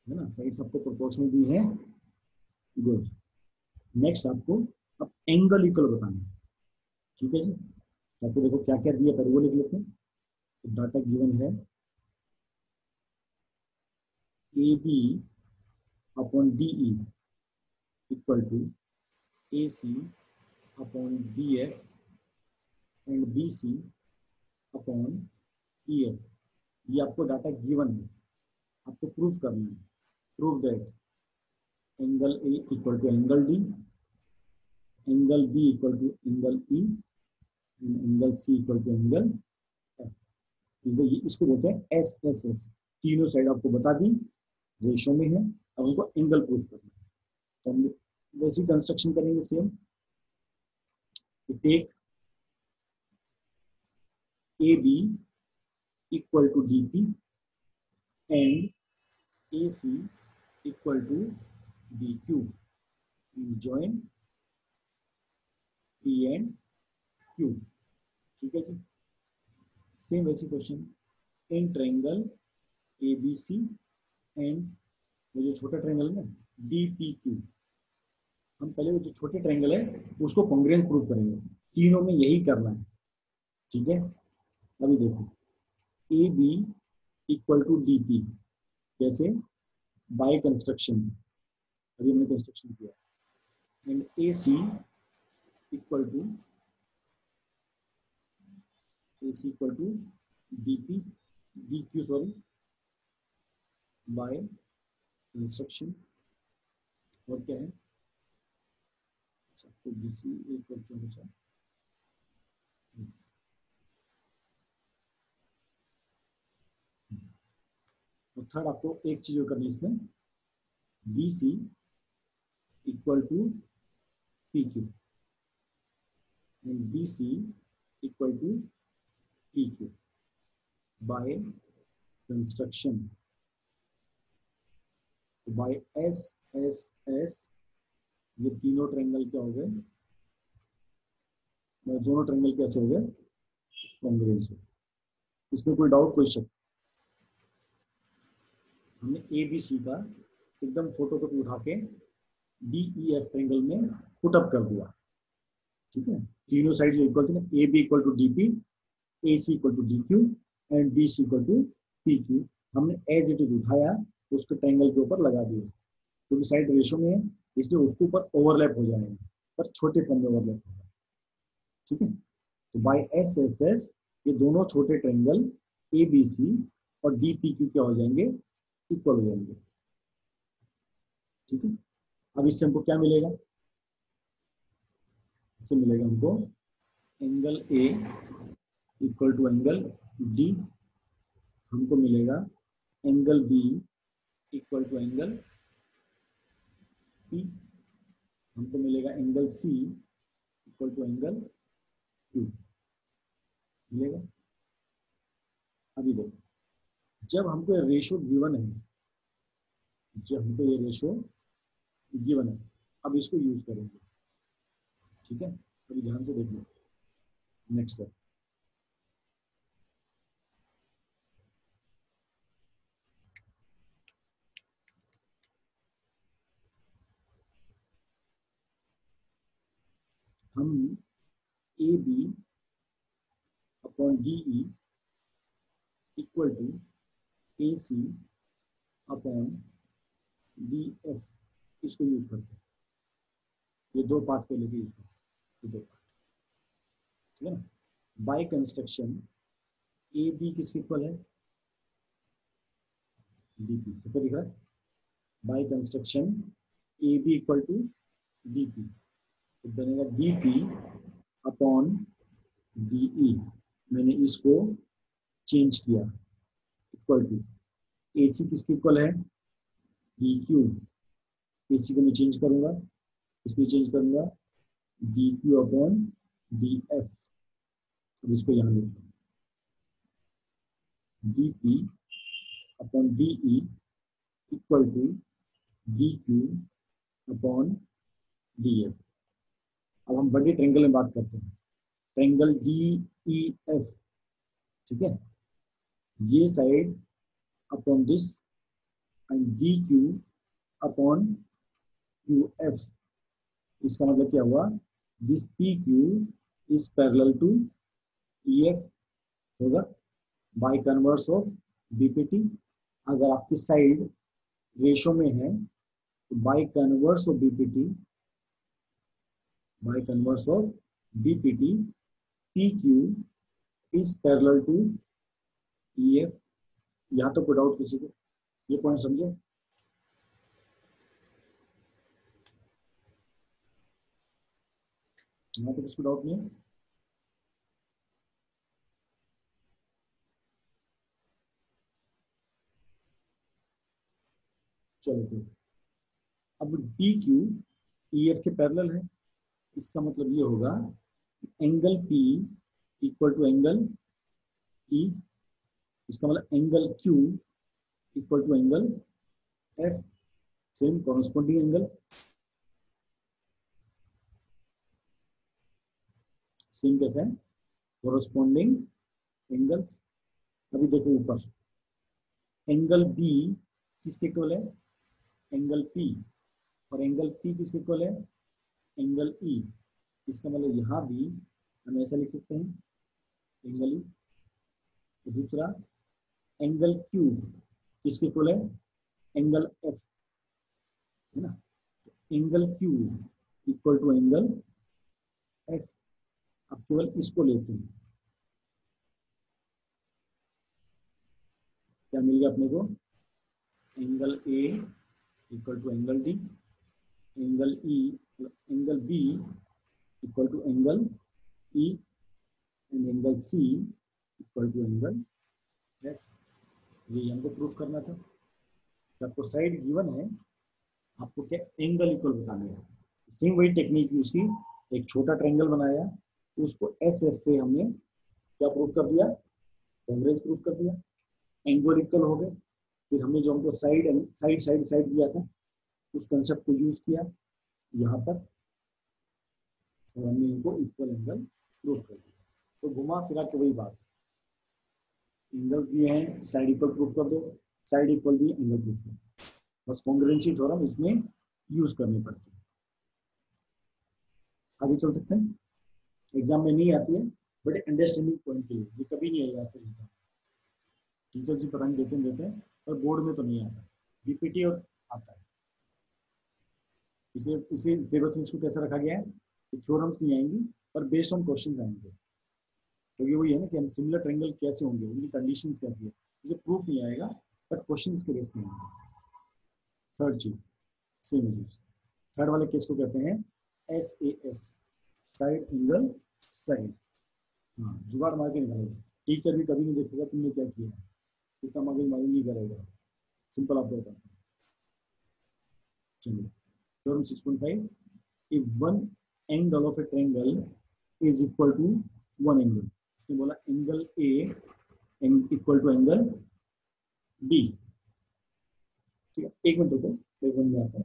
है ना, साइड्स आपको प्रोपोर्शनल दी है। गुड। नेक्स्ट आपको अब एंगल इक्वल बताना है, ठीक है जी। तो आपको देखो क्या क्या दिया, पहले वो लिख लेते हैं। तो डाटा गिवन है A B upon D E equal to A C upon B F and B C upon E F. ये आपको डाटा गिवन है, आपको प्रूफ करना है। Proof that angle A equal to angle D, angle B equal to angle E and angle C equal to angle F. इसको बोलते हैं S S S. तीनों साइड आपको बता दी, रेशो में है, अब उनको एंगल प्रूफ करना है। तो हम वैसी कंस्ट्रक्शन करेंगे same. Take A B equal to D P and A C equal to D Q, join P and Q, ठीक है जी। सेम वैसी question in triangle A B C and वो जो छोटा ट्रायंगल है ना डी पी क्यू, हम पहले वो जो छोटे ट्रायंगल है उसको कॉन्ग्रुएंस प्रूफ करेंगे। तीनों में यही करना है, ठीक है। अभी देखो A B equal to D P कैसे, बाय कंस्ट्रक्शन, अभी हमने कंस्ट्रक्शन किया। And A C equal to D P D Q sorry by construction. और क्या है, तो बी सी इक्वल टू हमेशा यस। और थर्ड आपको एक चीज और करनी है इसमें, B C equal to P Q and B C equal to P Q by construction. By S S S ये तीनों ट्रायंगल क्या हो गए, दोनों ट्रायंगल कैसे हो गए, कॉन्ग्रुएंस। इसमें कोई डाउट कोई शक? हमने ए बी सी का एकदम फोटो कॉपी उठा के डी ई एफ ट्रायंगल में पुट अप कर दिया, ठीक है। तीनों साइड जो इक्वल थी ना, A B equal to D P, A C equal to D Q and B C equal to P Q, हमने एज इट इज उठाया उसके ट्रायंगल के ऊपर लगा दिया, क्योंकि साइड रेशो में है इसलिए उसके ऊपर ओवरलैप हो जाएगा, पर छोटे फॉर्म में ओवरलैप होगा, ठीक है। तो बाय एस एस एस ये दोनों छोटे ट्रायंगल ए बी सी और डी पी क्यू क्या हो जाएंगे, इक्वल हो जाएंगे, ठीक है। अब इससे हमको क्या मिलेगा, इससे मिलेगा हमको angle A equal to angle D, हमको मिलेगा angle B equal to angle P, हमको मिलेगा angle C equal to angle Q मिलेगा। अभी देखो जब हमको ये रेशो गिवन है, जब हमको ये रेशो गिवन है, अब इसको यूज करेंगे, ठीक है। अभी ध्यान से देखिए नेक्स्ट है, हम A B upon D E equal to A C upon D F इसको यूज करते हैं। ये दो पार्ट पे लेके यूज करते हैं, ये दो पार्ट, ठीक है ना। बाय कंस्ट्रक्शन ए बी किसके इक्वल है, डी पी, सबको दिख रहा है। By construction A B equal to D P, तो बनेगा D P upon D E, मैंने इसको चेंज किया, इक्वल टू ए सी किसके इक्वल है, डी क्यू, ए सी को मैं चेंज करूंगा, इसको चेंज करूंगा D Q upon D F, अब इसको यहाँ लिखूंगा D P upon D E equal to D Q upon D F. अब हम बड़े ट्रायंगल में बात करते हैं, ट्रायंगल डी ई एफ, ठीक है, ये side upon this and D Q upon Q F. इसका मतलब क्या हुआ, this P Q is parallel to E F होगा बाय कन्वर्स ऑफ बीपीटी। अगर आपकी साइड रेशो में है तो by converse of BPT, by converse of BPT P Q is parallel to E F. यहाँ तो कोई डाउट किसी को, ये पॉइंट समझे? यहाँ तो किसी को डाउट नहीं है? चलो तो अब डी क्यू ई एफ के पैरेलल है, इसका मतलब ये होगा angle P equal to angle E, इसका मतलब angle Q equal to angle F, same corresponding angle, same कैसा है, कॉरस्पॉन्डिंग एंगल्स। अभी देखो ऊपर एंगल बी किसके इक्वल है, एंगल पी, और एंगल पी किसके इक्वल है, एंगल ई। इसका मतलब यहाँ भी हम ऐसा लिख सकते हैं एंगल ई। दूसरा एंगल क्यू किसके इक्वल है, एंगल एफ, है ना, angle Q equal to angle F. अब केवल इसको लेते हैं, क्या मिल गया अपने को, angle A equal to angle D, angle E, angle B equal to angle E, and angle C equal to angle F. ये हमको प्रूफ करना था। जब आपको साइड गिवन है, आपको क्या एंगल इक्वल बताना है। सेम वही टेक्निक यूज की, एक छोटा ट्रायंगल बनाया, उसको एस एस से हमने क्या प्रूफ कर दिया, एवरेज प्रूफ कर दिया, एंगल इक्वल हो गए। फिर हमने जो हमको साइड साइड साइड साइड दिया था, उस कंसेप्ट को यूज किया यहाँ पर, और हमने इनको इक्वल एंगल प्रूफ कर दिया। तो घुमा फिरा के वही बात, एंगल्स दिए हैं, साइड इक्वल प्रूफ कर दो, साइड इक्वल दिए एंगल प्रूफ कर दो, बस कॉन्ग्रुएंसी थ्योरम इसमें यूज करनी पड़ती है। आगे चल सकते हैं, एग्जाम में नहीं आती है बट अंडरस्टैंडिंग पॉइंट के लिए, ये कभी नहीं आएगा ऐसे एग्जाम, टीचर जी पता नहीं देते हैं पर बोर्ड में तो नहीं आता, बीपीटी और आता है। इसलिए इसलिए सिलेबस में इसको कैसा रखा गया है, थ्योरम्स नहीं आएंगी पर बेस्ड ऑन क्वेश्चन आएंगे। तो ये वही है ना कि हम सिमिलर ट्रायंगल कैसे होंगे, उनकी कंडीशंस कैसी है, मुझे प्रूफ नहीं आएगा बट क्वेश्चन के बेस में आएंगे। थर्ड चीज सेम चीज, थर्ड वाले केस को कहते हैं S A S, side angle side. हाँ, जुगाड़ मार के निकालेगा, टीचर भी कभी नहीं देखेगा तुमने क्या किया है, इतना मगज मारी नहीं करेगा, सिंपल आपको बताता हूँ। चलिए theorem 6.5, if one angle of a triangle is equal to one angle, उसने बोला angle A equal to angle B. ठीक है, एक मिनट रुको, एक मिनट में आता है।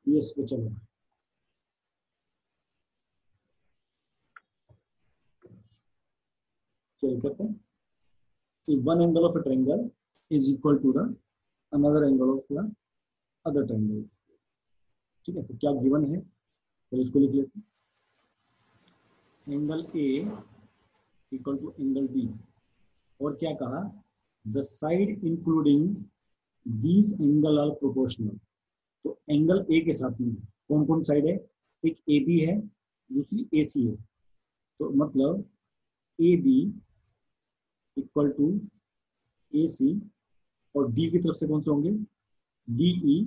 ये इस पे चलो, चलिए करते हैं। One angle of a triangle is equal to the another angle of the other triangle. ठीक है, तो क्या गिवन है, तो इसको लिख लेते हैं। Angle A equal to angle B, और क्या कहा, the side including these angle are proportional. तो एंगल ए के साथ में कौन कौन साइड है, एक ए बी है, दूसरी ए सी है। तो मतलब ए बी इक्वल टू ए सी, और डी की तरफ से कौन से होंगे, डी ई,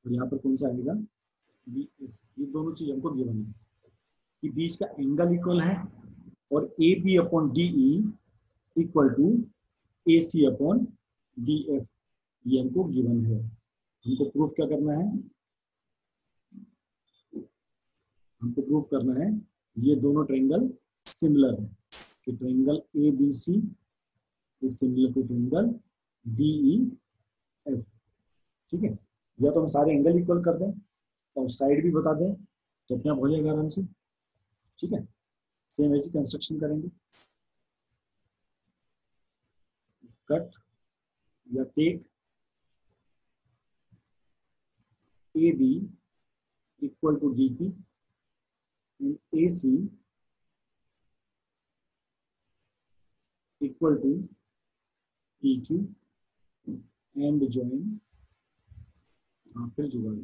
और यहाँ पर कौन सा आएगा, डी एफ। ये दोनों चीज हमको गिवन है कि बीच का एंगल इक्वल है, और A B upon D E equal to A C upon D F, ये हमको गिवन है। हमको प्रूफ क्या करना है, हमको प्रूफ करना है ये दोनों ट्रायंगल सिमिलर है, कि triangle A B C is similar to triangle D E F. ठीक है, या तो हम सारे एंगल इक्वल कर दें और साइड भी बता दें, तो अपने आप हो जाएगा आराम से। ठीक है, सेम ऐसी कंस्ट्रक्शन करेंगे, कट या take A B equal to D P and A C equal to P Q and join, फिर जुगाड़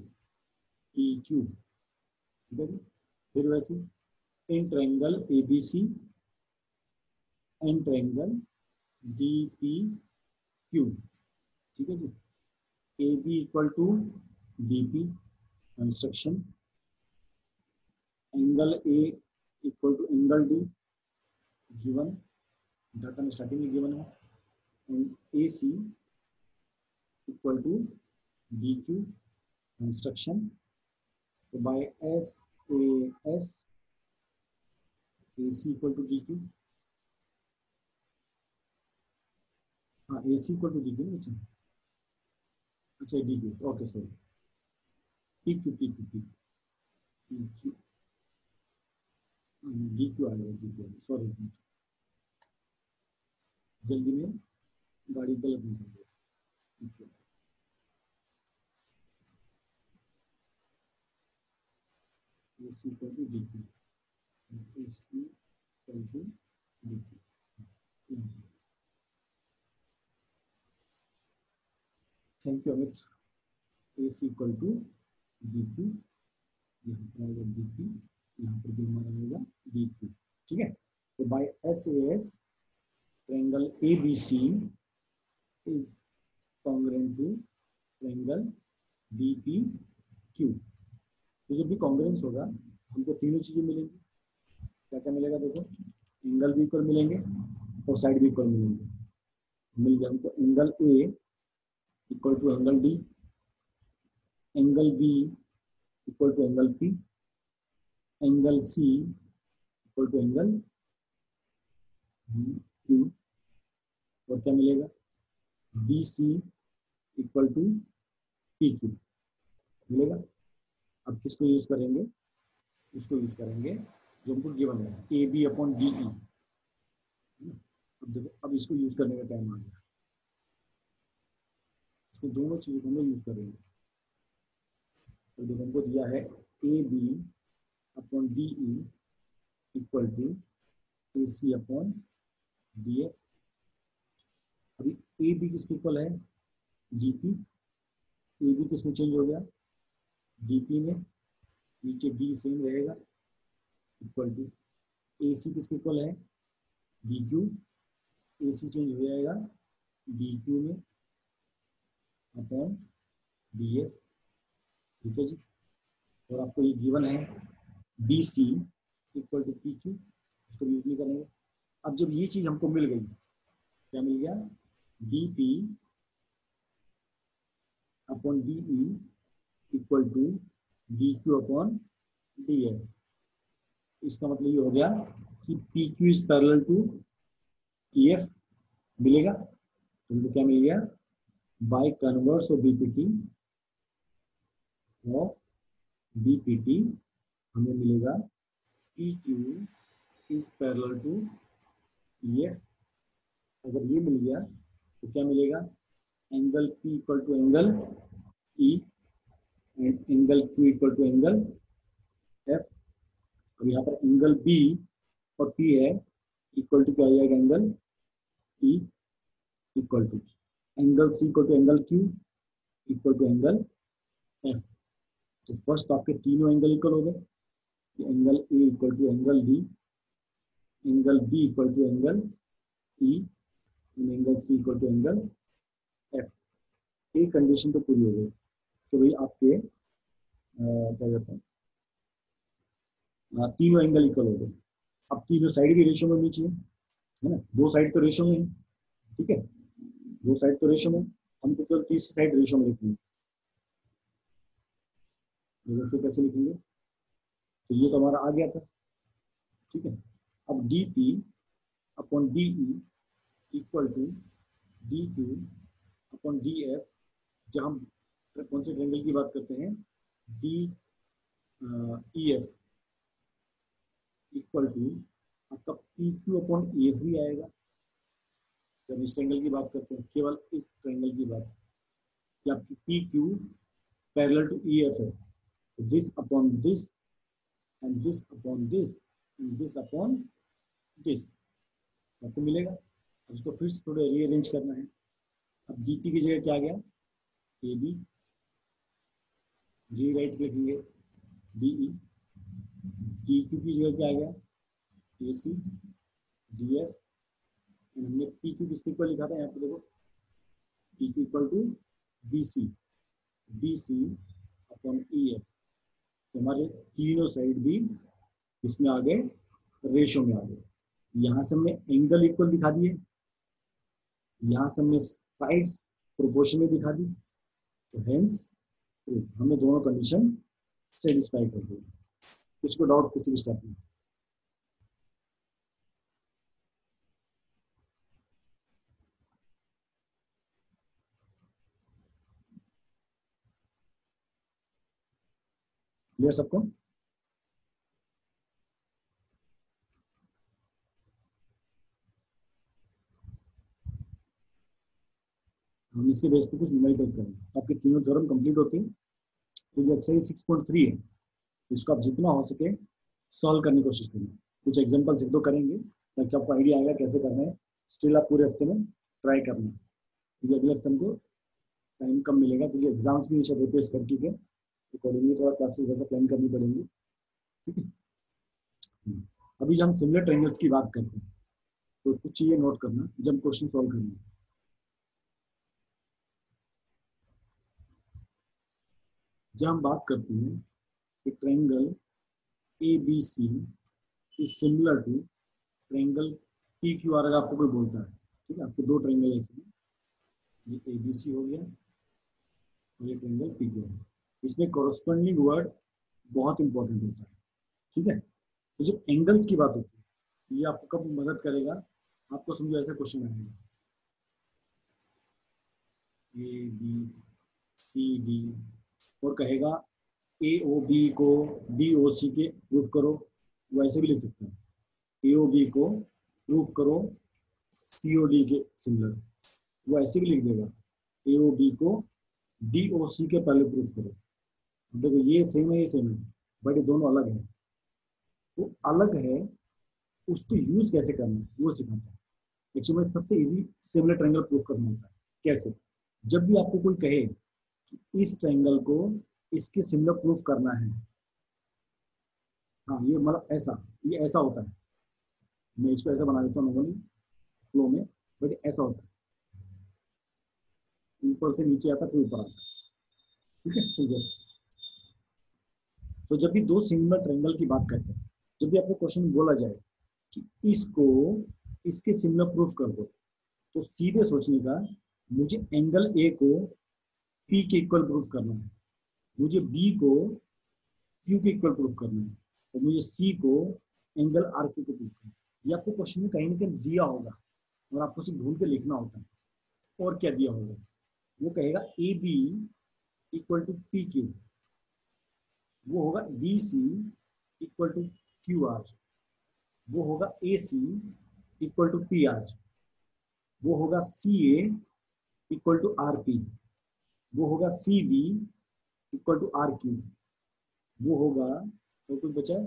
पी क्यू। ठीक है, फिर वैसे in triangle A B C and triangle D P Q. ठीक है जी, A B equal to D P construction, angle A equal to angle D given, data में स्टार्टिंग में गिवन है, and A C equal to D Q construction. तो by S A C equal to D Q, हाँ A C equal to D Q, अच्छा अच्छा D Q, okay sorry, P Q P Q P Q D Q आ गया, D Q, sorry जल्दी में गाड़ी गलत निकल गई। A C equal to D Q, A C equal to D Q. Thank you Amit. A C equal to D Q, यहाँ पर आएगा डी क्यू, यहाँ पर भी हमारा आएगा डी क्यू। ठीक है, तो by S A S triangle A B C is congruent to triangle D P Q. तो जब भी कॉन्ग्रुएंस होगा हमको तीनों चीजें मिलेंगी। क्या क्या मिलेगा, देखो एंगल भी इक्वल मिलेंगे और साइड भी इक्वल मिलेंगे। मिल गया हमको angle A equal to angle D, angle B equal to angle P, angle C equal to angle Q, और क्या मिलेगा, B C equal to P Q मिलेगा। अब किसको यूज करेंगे, उसको यूज करेंगे जो हमको गिवन है, A B upon D E. अब देखो, अब इसको यूज करने का टाइम आ गया, इसको दोनों चीजों को हम लोग यूज करेंगे। तो देखो हमको दिया है A B upon D E equal to A C upon D F. अभी ए बी किसके इक्वल है, डी पी, ए बी किसमें चेंज हो गया, डी पी में, नीचे डी सेम रहेगा, इक्वल टू ए सी किसके इक्वल है, D Q, A C change हो जाएगा डी क्यू में अपॉन डी एफ। ठीक है जी, और आपको ये गिवन है B C equal to P Q, इसको यूज नहीं करेंगे। अब जब ये चीज हमको मिल गई, क्या मिल गया, D P upon D E equal to D Q upon D F. इसका मतलब ये हो गया कि P Q is parallel to E F मिलेगा। तुमको क्या मिल गया, by converse of BPT of D P T हमें मिलेगा P Q is parallel to E F. अगर ये मिल गया तो क्या मिलेगा, angle P equal to angle E and angle Q equal to angle F. अब यहाँ पर एंगल बी और पी है, इक्वल टू क्या हो जाएगा, angle E equal to angle C equal to angle Q equal to angle F. तो first आपके तीनों एंगल इक्वल हो गए, angle A equal to angle D, angle B equal to angle E and angle C equal to angle F. एक condition तो पूरी हो गई कि भाई आपके क्या कहते हैं, तीनों एंगल इक्वल हो गए। अब तीनों साइड भी रेशियो में होनी चाहिए, है ना, दो साइड तो रेशियो में है, ठीक है, दो साइड तो रेशियो में, हम तो केवल तीसरी साइड रेशियो में लिखेंगे। फिर कैसे लिखेंगे, तो ये तो हमारा आ गया था, ठीक है। अब D P upon D E equal to D Q upon D F, जब हम कौन से ट्रायंगल की बात करते हैं, D E F equal to आपका P Q upon E F भी आएगा। जब इस ट्रायंगल की बात करते हैं, केवल इस ट्रायंगल की बात, कि आपकी P Q parallel to E F है, तो this upon this and this upon this and this upon this आपको मिलेगा। अब इसको फिर से थोड़ा रीअरेंज करना है। अब डी पी की जगह क्या आ गया, ए बी, री राइट लिखेंगे डी ई, डी क्यू की जगह क्या आ गया, ए सी डी एफ, हमने पी क्यू किसके इक्वल लिखा था, यहाँ पे देखो P Q equal to B C, B C upon E F. तो हमारे तीनों साइड भी इसमें आ गए, रेशो में आ गए। यहाँ से हमने एंगल इक्वल दिखा दिए, यहाँ से हमने साइड्स प्रोपोर्शन में दिखा दी, तो हेंस हमने दोनों कंडीशन सेटिस्फाई कर दी। इसको डाउट किसी भी स्टेप में, क्लियर सबको। हम इसके बेस पे कुछ न्यूमेरिकल्स करेंगे, आपके तीनों थ्योरम कंप्लीट होते हैं। तो जो एक्सरसाइज 6.3 है, इसको आप जितना हो सके सॉल्व करने की कोशिश करें। कुछ एग्जांपल्स एक दो करेंगे ताकि आपको आइडिया आएगा कैसे करना है। स्टिल आप पूरे हफ्ते में ट्राई करना है, क्योंकि अगले हफ्ते हमको टाइम कम मिलेगा, क्योंकि एग्जाम्स भी शायद रिप्लेस कर चुके हैं, अकॉर्डिंगली थोड़ा क्लासेस वैसा प्लान करनी पड़ेंगी, ठीक है। अभी जब हम सिमिलर ट्रायंगल्स की बात करते हैं, तो कुछ चीजें नोट करना जब क्वेश्चन सॉल्व करना है। जब हम बात करते हैं कि triangle A B C is similar to triangle P Q R, अगर आपको कोई बोलता है, ठीक है, आपके दो ट्रायंगल ऐसे हैं, ये ए बी सी हो गया और ये ट्रायंगल पी क्यू आर, इसमें कॉरस्पॉन्डिंग वर्ड बहुत इंपॉर्टेंट होता है, ठीक है। तो जब एंगल्स की बात होती है, ये आपको कब मदद करेगा, आपको समझो ऐसा क्वेश्चन आएगा, ए बी सी डी, और कहेगा ए ओ बी को बी ओ सी के प्रूफ करो, वैसे भी लिख सकते हैं, ए ओ बी को प्रूफ करो सी ओ डी के सिमिलर, वो ऐसे भी लिख देगा, ए ओ बी को डी ओ सी के पहले प्रूफ करो। देखो ये सेम है, ये सेम है, बट ये दोनों अलग है। वो अलग है, उसको यूज कैसे करना है वो सिखाता है। एक्चुअली सबसे इजी सिमिलर ट्रायंगल प्रूफ करना होता है। कैसे, जब भी आपको कोई कहे कि इस ट्रायंगल को इसके सिमिलर प्रूफ करना है, हाँ ये मतलब ऐसा, ये ऐसा होता है, मैं इसको ऐसा बना देता हूँ नॉर्मली फ्लो में, बट ऐसा होता है, ऊपर से नीचे आता फिर ऊपर आता, ठीक है, सिंगल। तो जब भी दो सिमिलर ट्रायंगल की बात करते हैं, जब भी आपको क्वेश्चन बोला जाए कि इसको इसके सिमिलर प्रूफ कर दो, तो सीधे सोचने का, मुझे एंगल ए को पी के इक्वल प्रूफ करना है, मुझे बी को क्यू के इक्वल प्रूफ करना है, और मुझे सी को एंगल आर क्यू को प्रूफ करना है। ये आपको क्वेश्चन में कहीं ना कहीं दिया होगा और आपको सिर्फ ढूंढ के लिखना होता है। और क्या दिया होगा, वो कहेगा A B equal to P Q, वो होगा B C equal to Q R, वो होगा A C equal to P R, वो होगा C A equal to R P, वो होगा C B equal to R Q, वो होगा और कुछ बचा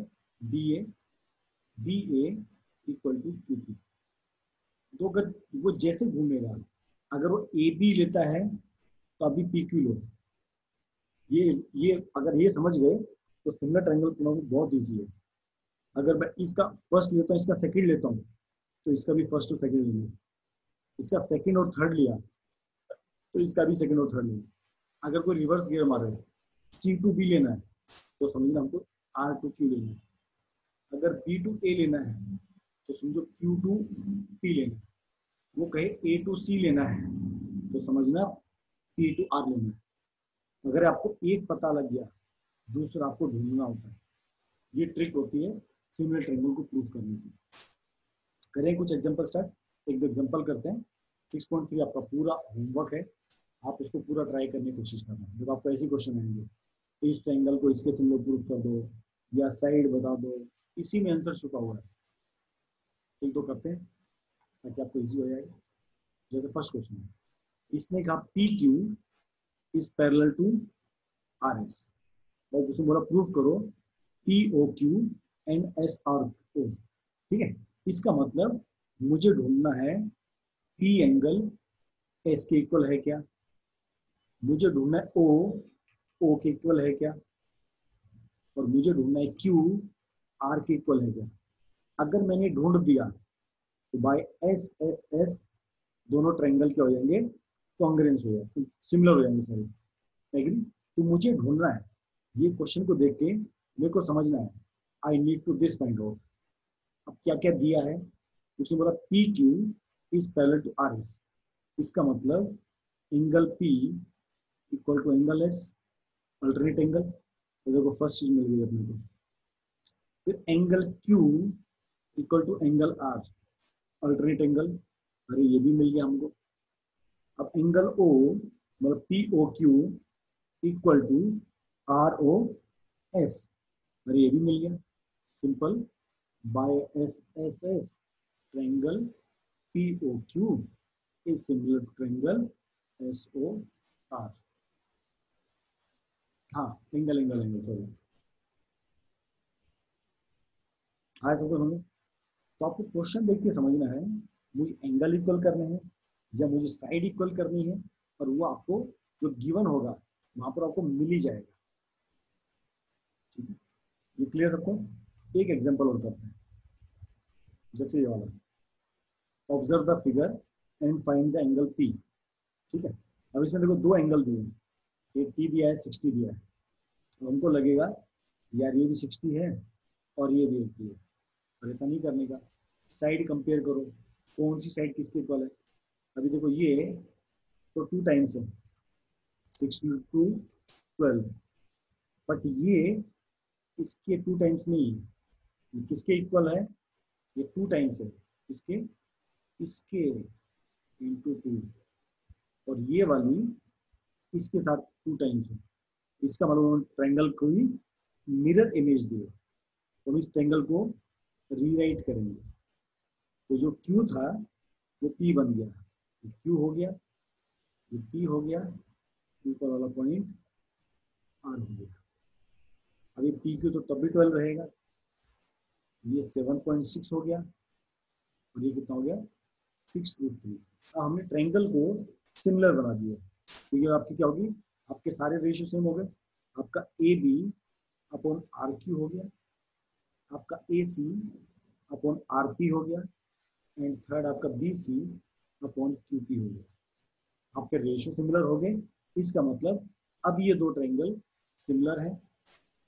B A equal to Q P. तो अगर वो जैसे घूमेगा, अगर वो ए बी लेता है तो अभी पी क्यू लो। ये अगर ये समझ गए तो सिमिलर ट्रायंगल बनाना बहुत इजी है। अगर मैं इसका फर्स्ट लेता हूँ, इसका सेकंड लेता हूँ, तो इसका भी फर्स्ट और सेकंड लेना, इसका सेकंड और थर्ड लिया तो इसका भी सेकंड और थर्ड लेना। अगर कोई रिवर्स गियर मारे, सी टू बी लेना है तो समझना हमको आर टू क्यू लेना है। अगर बी टू ए लेना है तो समझो क्यू टू पी लेना है। वो कहे ए टू सी लेना है तो समझना पी टू आर लेना है। अगर आपको एक पता लग गया, दूसरा आपको ढूंढना होता है। ये ट्रिक होती है सिमिलर ट्रायंगल को प्रूफ करने की। करें कुछ एग्जांपल स्टार्ट, एक दो एग्जांपल करते हैं। 6.3 आपका पूरा होमवर्क है, आप इसको पूरा ट्राई करने की कोशिश करना। जब आपको ऐसे क्वेश्चन आएंगे, इस ट्रायंगल को इसके सिमिलर प्रूफ कर दो या साइड बता दो, इसी में आंसर छुपा हुआ है। एक दो करते हैं ताकि आपको इजी हो जाएगा। जैसे फर्स्ट क्वेश्चन है, इसने कहा P Q is parallel to R S, और उसने बोला प्रूव करो P O Q and S R O. ठीक है, इसका मतलब मुझे ढूंढना है पी एंगल एस के इक्वल है क्या, मुझे ढूंढना है ओ के इक्वल है क्या, और मुझे ढूंढना है क्यू आर के इक्वल है क्या। अगर मैंने ढूंढ दिया तो बाय एस एस एस दोनों ट्रायंगल क्या हो जाएंगे, कॉन्ग्रुएंस हो जाएंगे, सिमिलर हो जाएंगे सारे। एग्री? तो मुझे ढूंढना है, ये क्वेश्चन को देख के मेरे को समझना है, I need to this find out. अब क्या क्या दिया है, उसने बोला P Q is parallel to R S, इसका मतलब angle P equal to angle S, alternate angle. तो देखो फर्स्ट चीज मिल गई अपने को। फिर angle Q equal to angle R, alternate angle, अरे ये भी मिल गया हमको। अब एंगल ओ मतलब P O Q equal to R O S, अरे ये भी मिल गया। Simple, by S S S triangle P O Q is similar to triangle S O R. हाँ, एंगल एंगल एंगल सॉरी। हाँ सबको समझ। तो आपको क्वेश्चन देख के समझना है, मुझे एंगल इक्वल करने हैं या मुझे साइड इक्वल करनी है, और वो आपको जो गिवन होगा वहां पर आपको मिल ही जाएगा। ठीक है, ये क्लियर सबको। एक एग्जांपल और करते हैं, जैसे ये वाला, observe the figure and find the angle P. ठीक है, अब इसमें देखो दो एंगल दिए हैं, एक पी दिया है, 60 दिया है। तो हमको लगेगा यार ये भी 60 है और ये भी 80 है, और ऐसा नहीं करने का। साइड कंपेयर करो, कौन सी साइड किसके इक्वल है। अभी देखो ये तो 2 टाइम्स है, 6 टू 12, बट ये इसके 2 टाइम्स नहीं है। ये किसके इक्वल है, ये 2 टाइम्स है इसके, इसके इंटू 2, और ये वाली इसके साथ 2 टाइम्स है। इसका मतलब ट्रायंगल को ही मिरर इमेज दिए, तो इस ट्रायंगल को रीराइट करेंगे। तो जो Q था वो P बन गया, Q हो गया, ये P हो गया, ऊपर वाला पॉइंट R हो गया। अभी PQ तो तब भी 12 रहेगा, ये 7.6 हो गया, और ये कितना हो गया 6√3। अब हमने ट्रायंगल को सिमिलर बना दिया, क्योंकि आपकी क्या होगी, आपके सारे रेशियो सेम हो गए। आपका A B upon R Q हो गया, आपका A C upon R P हो गया, एंड थर्ड आपका B C upon Q P हो गया। आपके रेशियो सिमिलर हो गए, इसका मतलब अब ये दो ट्रायंगल सिमिलर है।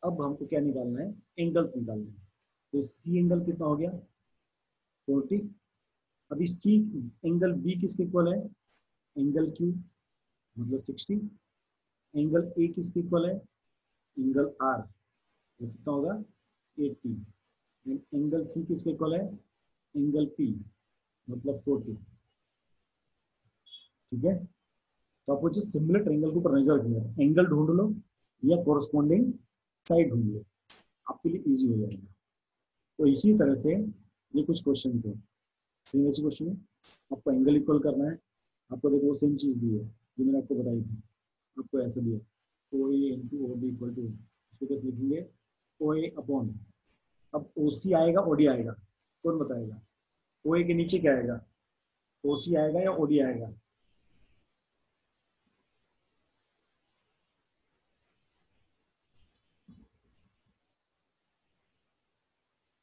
अब हमको क्या निकालना है, एंगल्स निकालना है। तो सी एंगल कितना हो गया 40। अभी सी एंगल बी किसके इक्वल है, एंगल क्यू मतलब 60। एंगल ए किसके इक्वल है, एंगल आर, वो कितना होगा 80। एंड एंगल सी किसके इक्वल है, एंगल पी मतलब 40। ठीक है, तो आपको जो सिमिलर ट्रायंगल के ऊपर नजर रखना है, एंगल ढूंढ लो या कोरस्पॉन्डिंग साइड ढूंढ लो, आपके लिए इजी हो जाएगा। तो इसी तरह से ये कुछ क्वेश्चन है, सेम ऐसे क्वेश्चन है, आपको एंगल इक्वल करना है। आपको देखो सेम चीज़ दी है जो मैंने आपको बताई थी, आपको ऐसा दिया O A into O B equal to, इसको कैसे लिखेंगे, ओ ए अपॉन, अब ओ सी आएगा ओ डी आएगा, कौन बताएगा, ओ ए के नीचे क्या आएगा, ओ सी आएगा या ओ डी आएगा,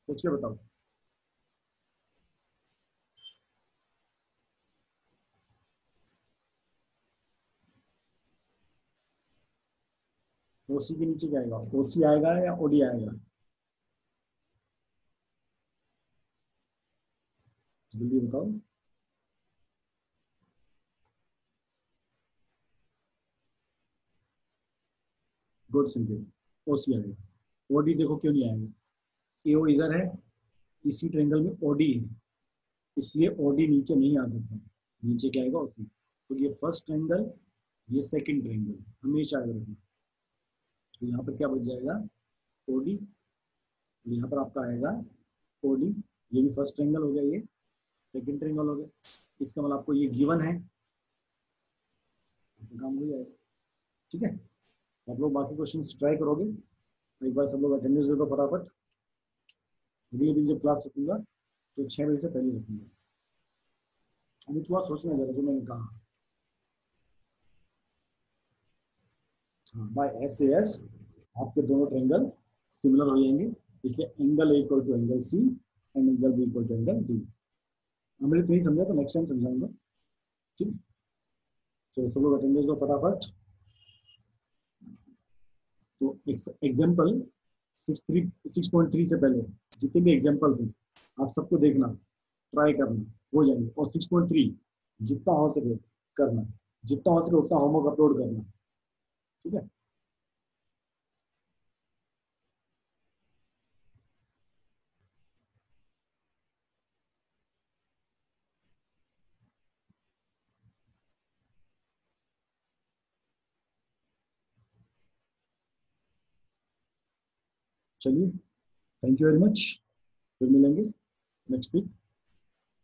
सोच के बताओ। ओ सी के नीचे क्या आएगा, ओ सी आएगा या ओ डी आएगा, जल्दी बताओ। गुड सिंपल, ओ सी आएगा। ओ डी देखो क्यों नहीं आएगा, ए ओ इधर है, इसी ट्रेंगल में ओ डी है, इसलिए ओ डी नीचे नहीं आ सकता, नीचे क्या आएगा ओ सी। तो ये फर्स्ट ट्रेंगल, ये सेकंड ट्रेंगल, हमेशा याद रखना। तो यहाँ पर क्या बच जाएगा, ओ डी, यहाँ पर आपका आएगा ओ डी, ये भी फर्स्ट ट्रेंगल हो गया, ये सेकंड ट्रेंगल हो गया। इसका मतलब आपको ये गिवन है, आपका काम हो जाएगा। ठीक है, आप लोग बाकी क्वेश्चन ट्राई करोगे, एक बार सब लोग अटेंडेंस दे दो फटाफट। अगले दिन जब क्लास रखूंगा तो 6 बजे से पहले रखूंगा। अभी थोड़ा सोचना जरा जो मैंने कहा। हाँ, बाय एस ए एस आपके दोनों ट्रेंगल सिमिलर हो जाएंगे, इसलिए angle A equal to angle C and angle B equal to angle D. हमने तो नहीं समझा तो नेक्स्ट टाइम समझाऊंगा। ठीक है, चलो सब लोग अटेंडेंस दो फटाफट। तो एग्जाम्पल 6.3 से पहले जितने भी एग्जाम्पल्स हैं आप सबको देखना, ट्राई करना, हो जाएंगे। और 6.3 जितना हो सके करना, जितना हो सके उतना होमवर्क अपलोड करना। ठीक है, चलिए, थैंक यू वेरी मच, फिर मिलेंगे नेक्स्ट वीक।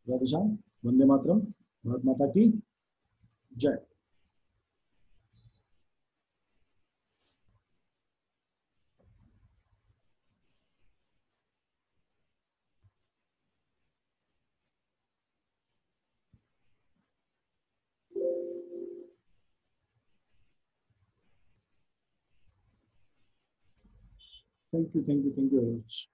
राधे श्याम, वंदे मातरम, भारत माता की जय। Thank you very much.